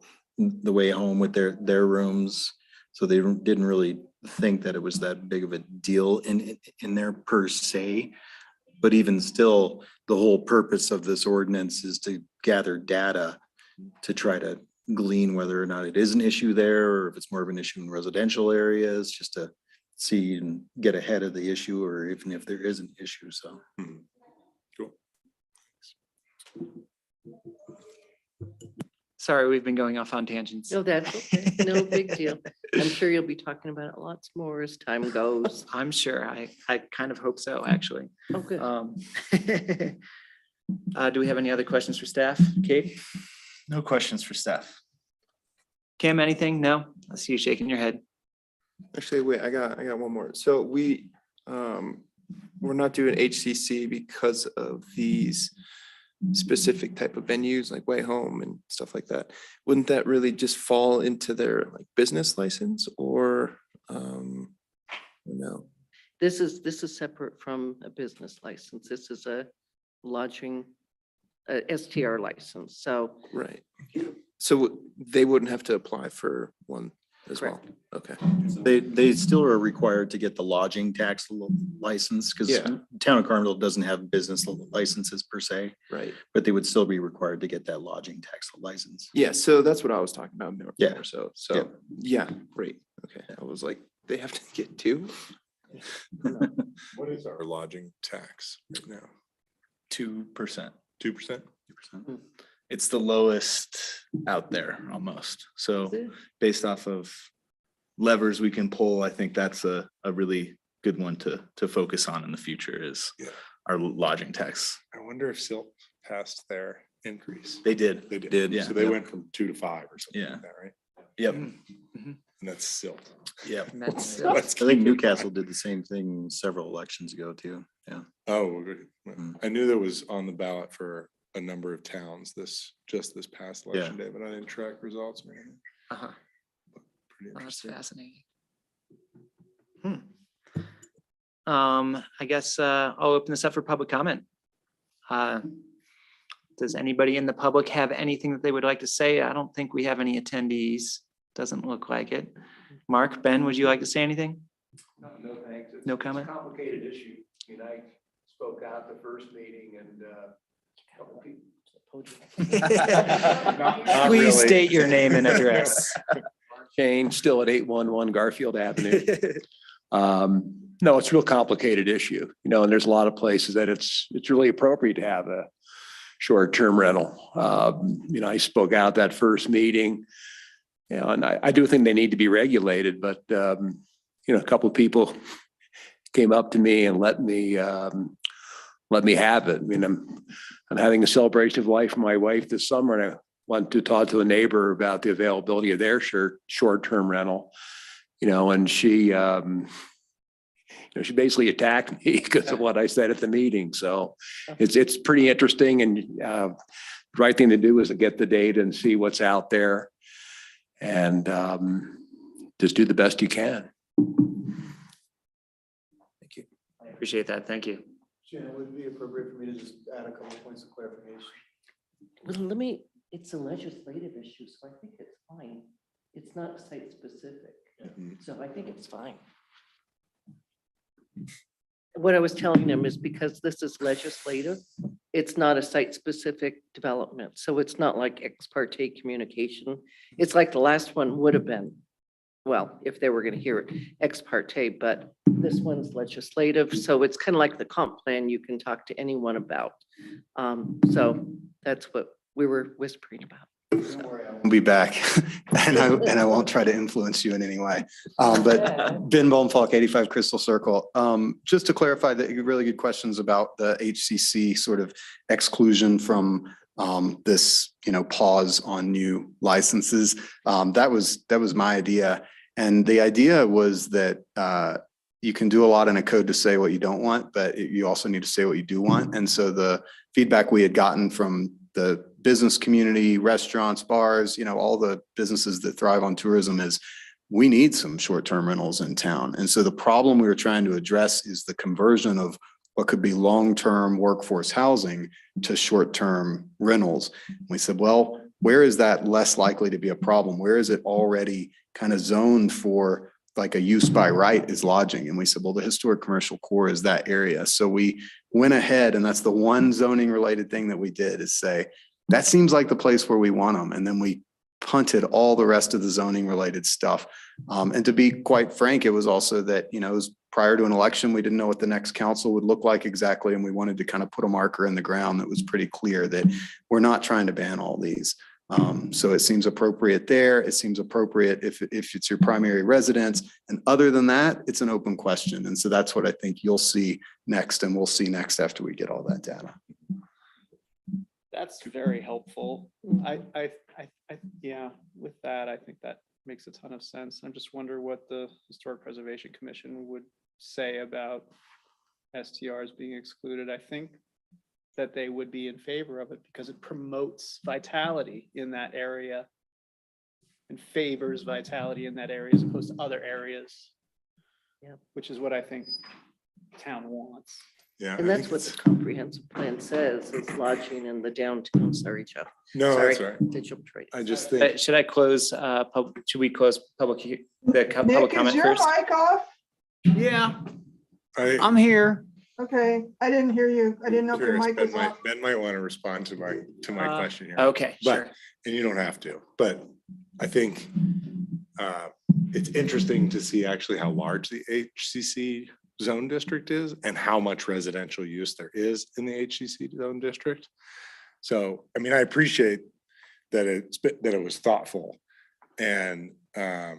Way Home with their rooms. So they didn't really think that it was that big of a deal in there per se. But even still, the whole purpose of this ordinance is to gather data to try to glean whether or not it is an issue there, or if it's more of an issue in residential areas, just to see and get ahead of the issue, or even if there is an issue, so. Cool. Sorry, we've been going off on tangents. No, that's okay. No big deal. I'm sure you'll be talking about it lots more as time goes. I'm sure. I kind of hope so, actually. Oh, good. Do we have any other questions for staff? Kate? No questions for staff. Kim, anything? No? I see you shaking your head. Actually, wait, I got one more. So we're not doing HCC because of these specific type of venues like Way Home and stuff like that. Wouldn't that really just fall into their like business license or no? This is separate from a business license. This is a lodging, STR license. So. Right. So they wouldn't have to apply for one as well? Okay. They still are required to get the lodging tax license, because Town of Carmel doesn't have business licenses per se. Right. But they would still be required to get that lodging tax license. Yeah, so that's what I was talking about. More, Yeah. more so yeah, great. Okay. I was like, they have to get two? What is our lodging tax right now? 2%. 2%? It's the lowest out there almost. So based off of levers we can pull, I think that's a really good one to focus on in the future is our lodging tax. I wonder if Silt passed their increase. They did. They did. Yeah. So they went from 2 to 5 or something Yeah. like that, right? Yep. And that's Silt. Yep. That's I think Newcastle did the same thing several elections ago too. Yeah. Oh, good. I knew that was on the ballot for a number of towns this past election day, but I didn't track results. Uh-huh. Pretty Oh, that's interesting. fascinating. I guess I'll open this up for public comment. Does anybody in the public have anything that they would like to say? I don't think we have any attendees. Doesn't look like it. Mark, Ben, would you like to say anything? No, thanks. No comment? It's a complicated issue. I mean, I spoke out the first meeting and a couple people. Please state your name and address. Shane, still at 811 Garfield Avenue. No, it's a real complicated issue, and there's a lot of places that it's really appropriate to have a short-term rental. I spoke out that first meeting, and I do think they need to be regulated, but a couple of people came up to me and let me have it. I mean, I'm having a celebration of life for my wife this summer, and I want to talk to a neighbor about the availability of their short-term rental, and she basically attacked me because of what I said at the meeting. So it's pretty interesting, and the right thing to do is to get the data and see what's out there and just do the best you can. Thank you. I appreciate that. Thank you. Shannon, would it be appropriate for me to just add a couple of points of clarification? It's a legislative issue, so I think it's fine. It's not site specific. So I think it's fine. What I was telling them is because this is legislative, it's not a site-specific development. So it's not like ex parte communication. It's like the last one would have been well, if they were going to hear it ex parte, but this one's legislative, so it's kind of like the comp plan you can talk to anyone about. So that's what we were whispering about. I'll be back and I won't try to influence you in any way. But Ben Baumfolk, 85 Crystal Circle. Just to clarify that really good questions about the HCC sort of exclusion from this, pause on new licenses. That was my idea. And the idea was that you can do a lot in a code to say what you don't want, but you also need to say what you do want. And so the feedback we had gotten from the business community, restaurants, bars, all the businesses that thrive on tourism is we need some short-term rentals in town. And so the problem we were trying to address is the conversion of what could be long-term workforce housing to short-term rentals. We said, well, where is that less likely to be a problem? Where is it already kind of zoned for like a use by right is lodging? And we said, well, the historic commercial core is that area. So we went ahead, and that's the one zoning related thing that we did, is say, that seems like the place where we want them. And then we punted all the rest of the zoning related stuff. And to be quite frank, it was also that, it was prior to an election, we didn't know what the next council would look like exactly. And we wanted to kind of put a marker in the ground that was pretty clear that we're not trying to ban all these. So it seems appropriate there. It seems appropriate if it's your primary residence. And other than that, it's an open question. And so that's what I think you'll see next, and we'll see next after we get all that data. That's very helpful. Yeah, with that, I think that makes a ton of sense. I just wonder what the Historic Preservation Commission would say about STRs being excluded. I think that they would be in favor of it because it promotes vitality in that area and favors vitality in that area as opposed to other areas. Yeah. Which is what I think town wants. Yeah. And that's what the comprehensive plan says, is lodging in the downtown. Sorry, Jeff. No, Sorry, that's right. digital trade. I just think, Should I close, should we close public Nick, comment is your first? mic off? Yeah, I'm here. Okay, I didn't hear you. I didn't know if your curious, mic was off. Ben might want to respond to my question here. Okay, sure. But, and you don't have to, but I think it's interesting to see actually how large the HCC zone district is and how much residential use there is in the HCC zone district. So, I mean, I appreciate that it was thoughtful. And, I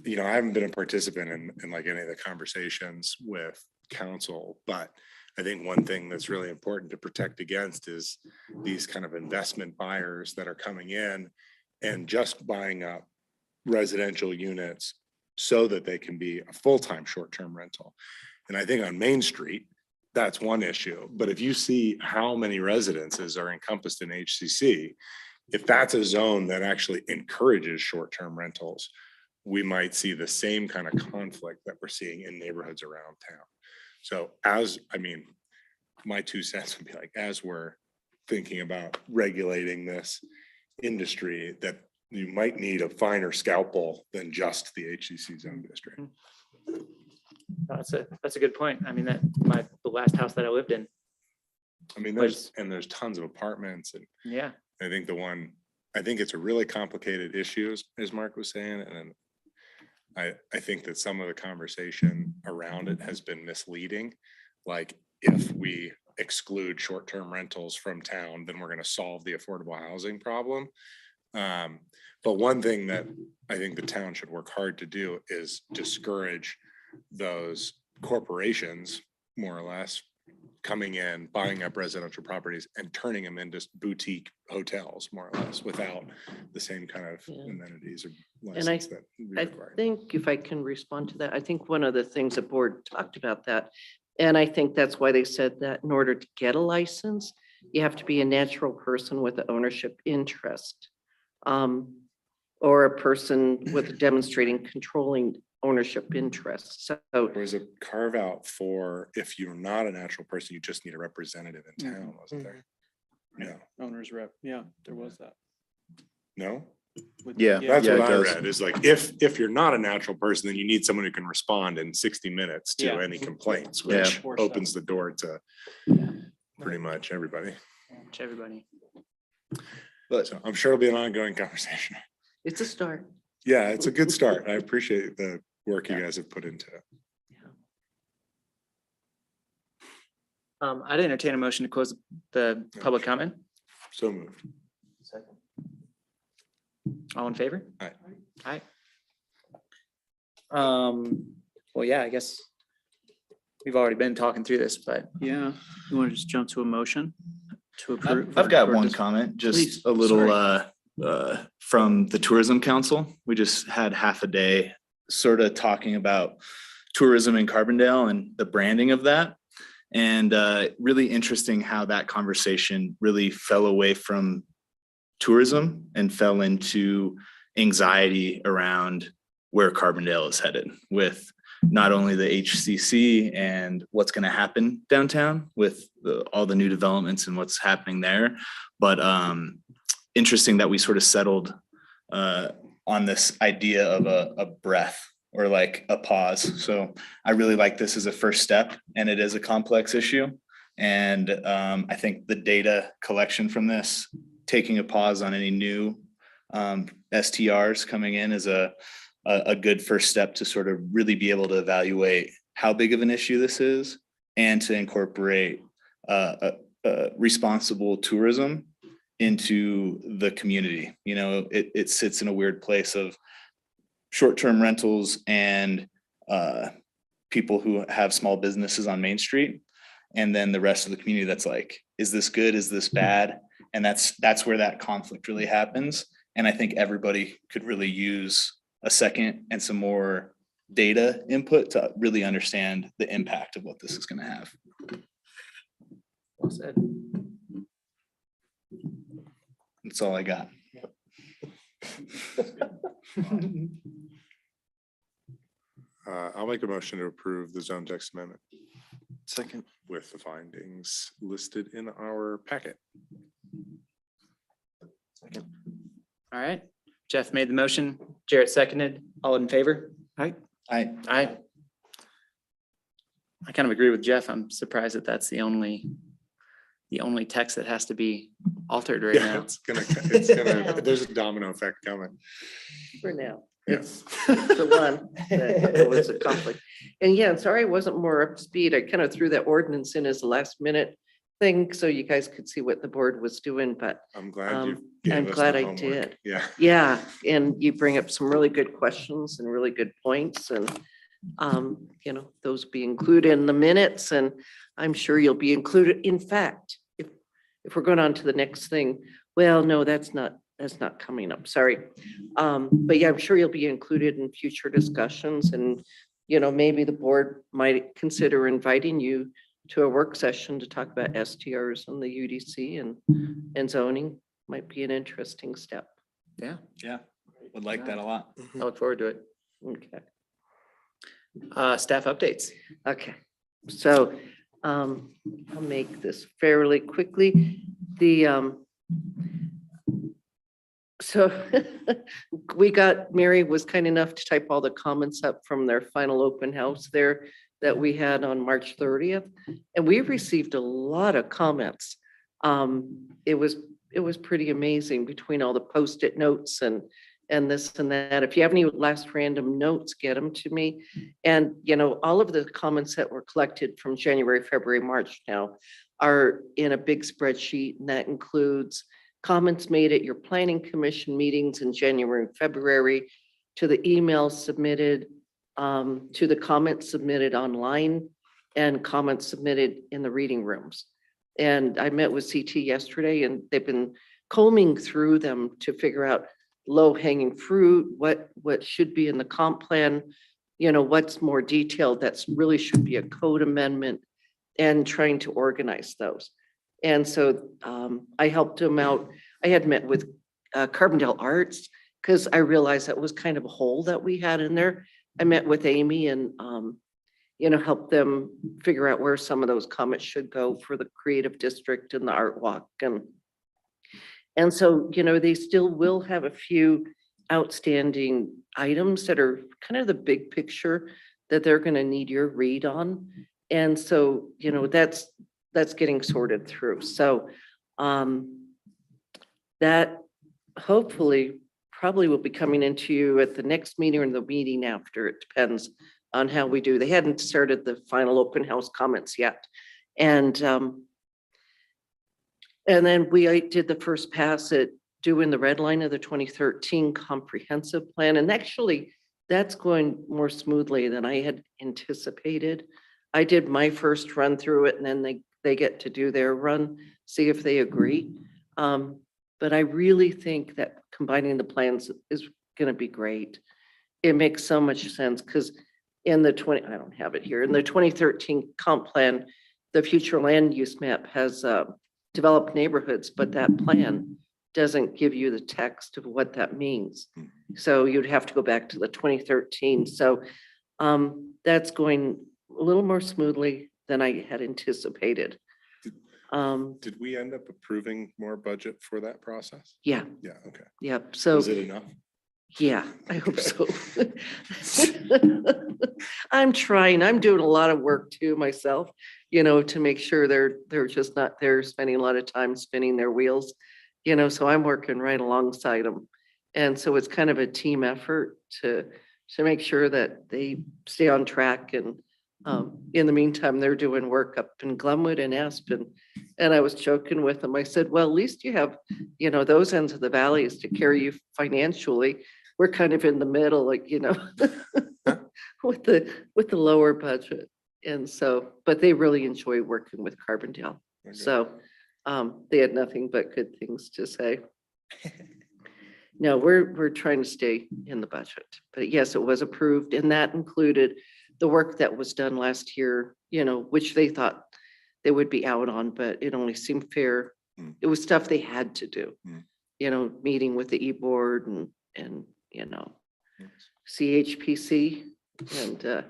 haven't been a participant in like any of the conversations with council, but I think one thing that's really important to protect against is these kind of investment buyers that are coming in and just buying up residential units so that they can be a full-time short-term rental. And I think on Main Street, that's one issue. But if you see how many residences are encompassed in HCC, if that's a zone that actually encourages short-term rentals, we might see the same kind of conflict that we're seeing in neighborhoods around town. So my 2 cents would be like, as we're thinking about regulating this industry, that you might need a finer scalpel than just the HCC zone district. That's a good point. I mean, the last house that I lived in. I mean, there's tons of apartments, and Yeah. I think it's a really complicated issue, as Mark was saying, and I think that some of the conversation around it has been misleading. Like, if we exclude short-term rentals from town, then we're going to solve the affordable housing problem. But one thing that I think the town should work hard to do is discourage those corporations, more or less, coming in, buying up residential properties and turning them into boutique hotels, more or less, without the same kind of amenities or And I license that we require. think if I can respond to that, I think one of the things the board talked about that, and I think that's why they said that in order to get a license, you have to be a natural person with an ownership interest. Or a person with demonstrating controlling ownership interest. So There was a carve out for if you're not a natural person, you just need a representative in town, wasn't there? Yeah, Owner's rep. Yeah, there was that. no? Yeah. That's yeah, what it I does. read, is like, if you're not a natural person, then you need someone who can respond in 60 minutes to Yeah. any complaints, Yeah. which opens the door to pretty much everybody. Everybody. So I'm sure it'll be an ongoing conversation. it's a start. Yeah, it's a good start. I appreciate the work you guys have put into it. I'd entertain a motion to close the public comment. So moved. All in favor? Aye. Aye. Well, yeah, I guess we've already been talking through this, but Yeah, you want to just jump to a motion to approve? I've got or one just- comment, Please, just a little, sorry. from the Tourism Council. We just had half a day sort of talking about tourism in Carbondale and the branding of that. And really interesting how that conversation really fell away from tourism and fell into anxiety around where Carbondale is headed with not only the HCC and what's going to happen downtown with all the new developments and what's happening there, but interesting that we sort of settled on this idea of a breath or like a pause. So I really like this as a first step, and it is a complex issue. And I think the data collection from this, taking a pause on any new STRs coming in is a good first step to sort of really be able to evaluate how big of an issue this is and to incorporate responsible tourism into the community. You know, it sits in a weird place of short-term rentals and people who have small businesses on Main Street. And then the rest of the community that's like, is this good? Is this bad? And that's where that conflict really happens. And I think everybody could really use a second and some more data input to really understand the impact of what this is going to have. Well said. That's all I got. I'll make a motion to approve the zone text amendment Second. with the findings listed in our packet. all right. Jeff made the motion. Jarrett seconded. All in favor? Aye. Aye. Aye. I kind of agree with Jeff. I'm surprised that that's the only text that has to be altered right Yeah, now. there's a domino effect coming. For now, Yeah. it's the one that was a conflict. And yeah, sorry I wasn't more up to speed. I kind of threw that ordinance in as a last minute thing so you guys could see what the board was doing, but I'm glad you I'm gave us glad the I homework. did. Yeah. Yeah, and you bring up some really good questions and really good points and you know, those be included in the minutes and I'm sure you'll be included. In fact, if we're going on to the next thing, well, no, that's not coming up, sorry. But yeah, I'm sure you'll be included in future discussions and, you know, maybe the board might consider inviting you to a work session to talk about STRs and the UDC and zoning might be an interesting step. Yeah, Yeah, would like that a lot. I look forward to it. Okay. Staff updates. Okay, so I'll make this fairly quickly. So Mary was kind enough to type all the comments up from their final open house there that we had on March 30th. And we received a lot of comments. It was pretty amazing between all the Post-it notes and this and that. If you have any last random notes, get them to me. And, you know, all of the comments that were collected from January, February, March now are in a big spreadsheet, and that includes comments made at your planning commission meetings in January and February, to the emails submitted, to the comments submitted online, and comments submitted in the reading rooms. And I met with CT yesterday, and they've been combing through them to figure out low hanging fruit, what should be in the comp plan, you know, what's more detailed, that's really should be a code amendment, and trying to organize those. And so I helped them out. I had met with Carbondale Arts because I realized that was kind of a hole that we had in there. I met with Amy and, you know, helped them figure out where some of those comments should go for the creative district and the art walk. And so, you know, they still will have a few outstanding items that are kind of the big picture that they're going to need your read on. And so, you know, that's getting sorted through. So that hopefully probably will be coming into you at the next meeting or the meeting after. It depends on how we do. They hadn't started the final open house comments yet. And then we did the first pass at doing the red line of the 2013 comprehensive plan. And actually, that's going more smoothly than I had anticipated. I did my first run through it and then they get to do their run, see if they agree. But I really think that combining the plans is gonna be great. It makes so much sense because in the I don't have it here, in the 2013 comp plan, the future land use map has developed neighborhoods, but that plan doesn't give you the text of what that means. So you'd have to go back to the 2013. So that's going a little more smoothly than I had anticipated. Did we end up approving more budget for that process? Yeah. Yeah, okay. Yep. So Was it enough? yeah, I hope so. I'm trying. I'm doing a lot of work too myself, to make sure they're just not there spending a lot of time spinning their wheels, so I'm working right alongside them. And so it's kind of a team effort to make sure that they stay on track. And in the meantime, they're doing work up in Glenwood and Aspen. And I was joking with them. I said, well, at least you have, those ends of the valleys to carry you financially. We're kind of in the middle, with the lower budget. And so, but they really enjoy working with Carbondale. Okay. So they had nothing but good things to say. No, we're trying to stay in the budget, but yes, it was approved, and that included the work that was done last year, which they thought they would be out on, but it only seemed fair. It was stuff they had to do, meeting with the e-board and CHPC and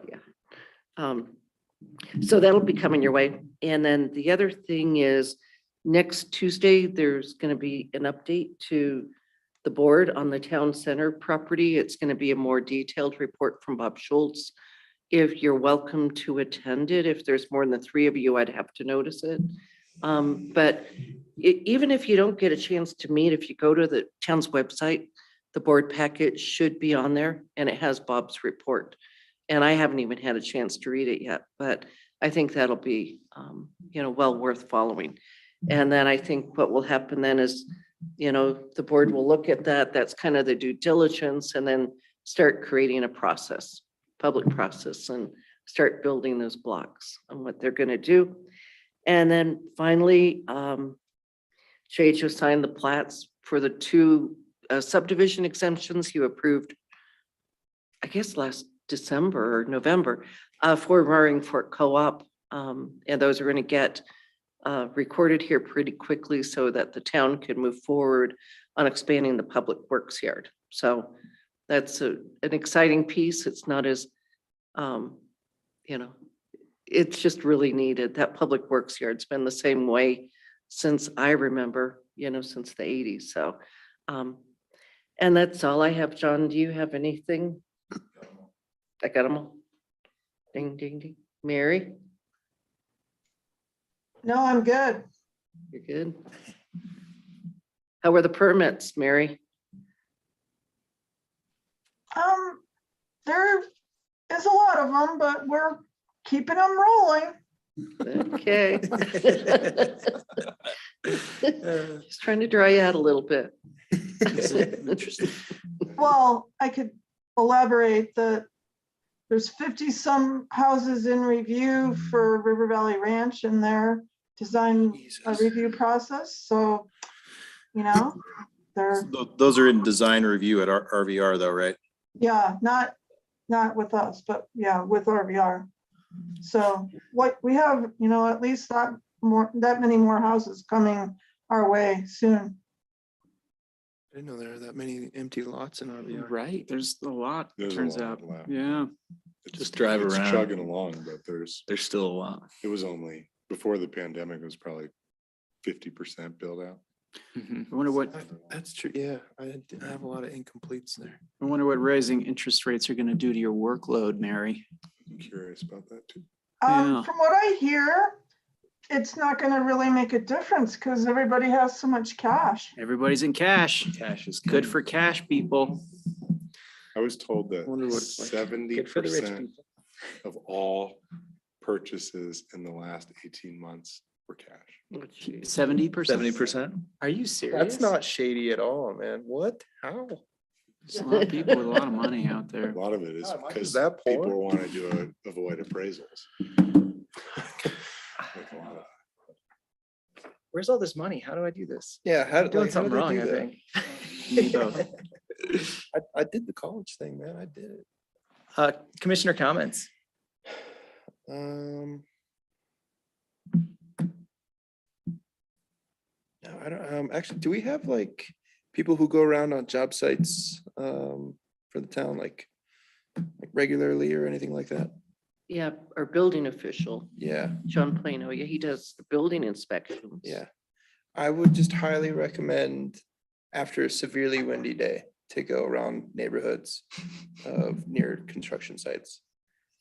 so that'll be coming your way. And then the other thing is next Tuesday, there's going to be an update to the board on the town center property. It's going to be a more detailed report from Bob Schultz. If you're welcome to attend it, if there's more than 3 of you, I'd have to notice it. But even if you don't get a chance to meet, if you go to the town's website, the board packet should be on there and it has Bob's report. And I haven't even had a chance to read it yet, but I think that'll be, well worth following. And then I think what will happen then is, the board will look at that. That's kind of the due diligence, and then start creating a process, public process, and start building those blocks on what they're going to do. And then finally, JHO signed the plats for the 2 subdivision exemptions you approved, I guess last December or November, for Roaring Fork Co-op. And those are going to get recorded here pretty quickly so that the town can move forward on expanding the public works yard. So that's an exciting piece. It's not as, it's just really needed. That public works yard's been the same way since I remember, since the 80s. So, and that's all I have. John, do you have anything? I got them all. Ding, ding, ding. Mary? No, I'm good. You're good. How were the permits, Mary? There is a lot of them, but we're keeping them rolling. Okay. Just trying to dry you out a little bit. Interesting. Well, I could elaborate that there's 50 some houses in review for River Valley Ranch in their design review process. So, they're, Those are in design review at our RVR though, right? yeah, not with us, but yeah, with RVR. So what we have, at least that many more houses coming our way soon. I didn't know there are that many empty lots in RVR. Right, there's a lot, There's a turns lot out. left. Yeah. Just drive It's around. chugging along, but there's still a lot. it was only before the pandemic, it was probably 50% built out. I wonder what, That's true. Yeah, I have a lot of incompletes there. I wonder what raising interest rates are gonna do to your workload, Mary. I'm curious about that too. Yeah. From what I hear, it's not gonna really make a difference because everybody has so much cash. Everybody's in cash. Cash is Good for cash, people. I was told that Wonder what it's like. 70% people. of all purchases in the last 18 months were cash. 70%? 70%. Are you serious? That's not shady at all, man. What? How? There's a lot of people with a lot of money out A there. lot of it is God, mine is because that poor. people wanted to avoid appraisals. Where's all this money? How do I do this? Yeah, how, I'm doing like, how something did wrong, do I that? think. Me both. I did the college thing, man. I did it. Commissioner comments? No, I don't, actually, do we have like people who go around on job sites, for the town, like regularly or anything like that? Yeah, our building official, Yeah, John Plano, yeah, he does the building inspections. yeah. I would just highly recommend after a severely windy day to go around neighborhoods of near construction sites.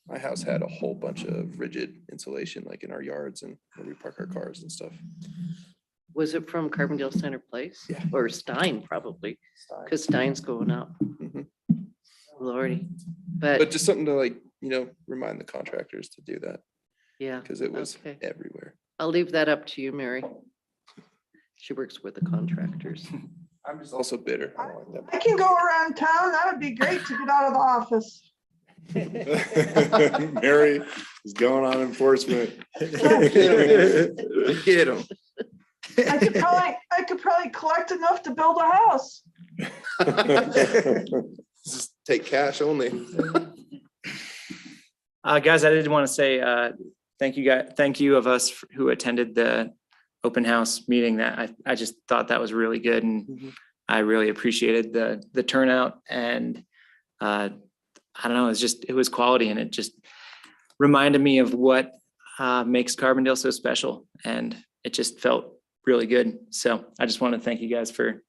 My house had a whole bunch of rigid insulation, like in our yards and where we park our cars and stuff. Was it from Carbondale Center Place? Yeah. Or Stein, probably, because Stein's going up. Mhm. Lordy, But but just something to like, remind the contractors to do that, yeah, because it was Okay. everywhere. I'll leave that up to you, Mary. She works with the contractors. I'm just also bitter. I don't like I can go around town. That would be great to get out of the office. Mary is going on enforcement. that. Get them. I could probably collect enough to build a house. Just take cash only. Guys, I did want to say, thank you of us who attended the open house meeting. That I just thought that was really good, and I really appreciated the turnout. And I don't know, it was quality, and it just reminded me of what makes Carbondale so special, and it just felt really good. So I just want to thank you guys for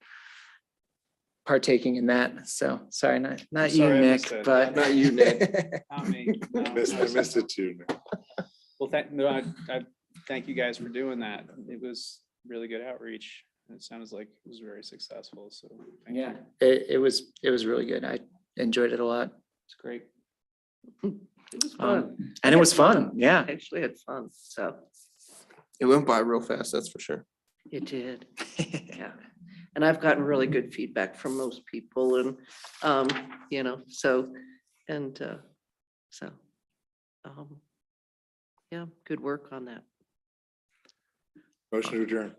partaking in that. So sorry, not you, Sorry I missed Nick, it. but Not you, Nick. Not me. No, I missed it too. Well, I thank you guys for doing that. It was really good outreach. It sounds like it was very successful, so. thank you. yeah, it was really good. I enjoyed it a lot. It's great. It was fun. And it was fun. Yeah. I actually had fun, so It went by real fast, that's for sure. it did. Yeah. And I've gotten really good feedback from most people and, yeah, good work on that. Motion to adjourn.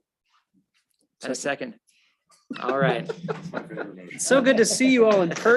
And a second. All right. My favorite motion. So good to see you all in person.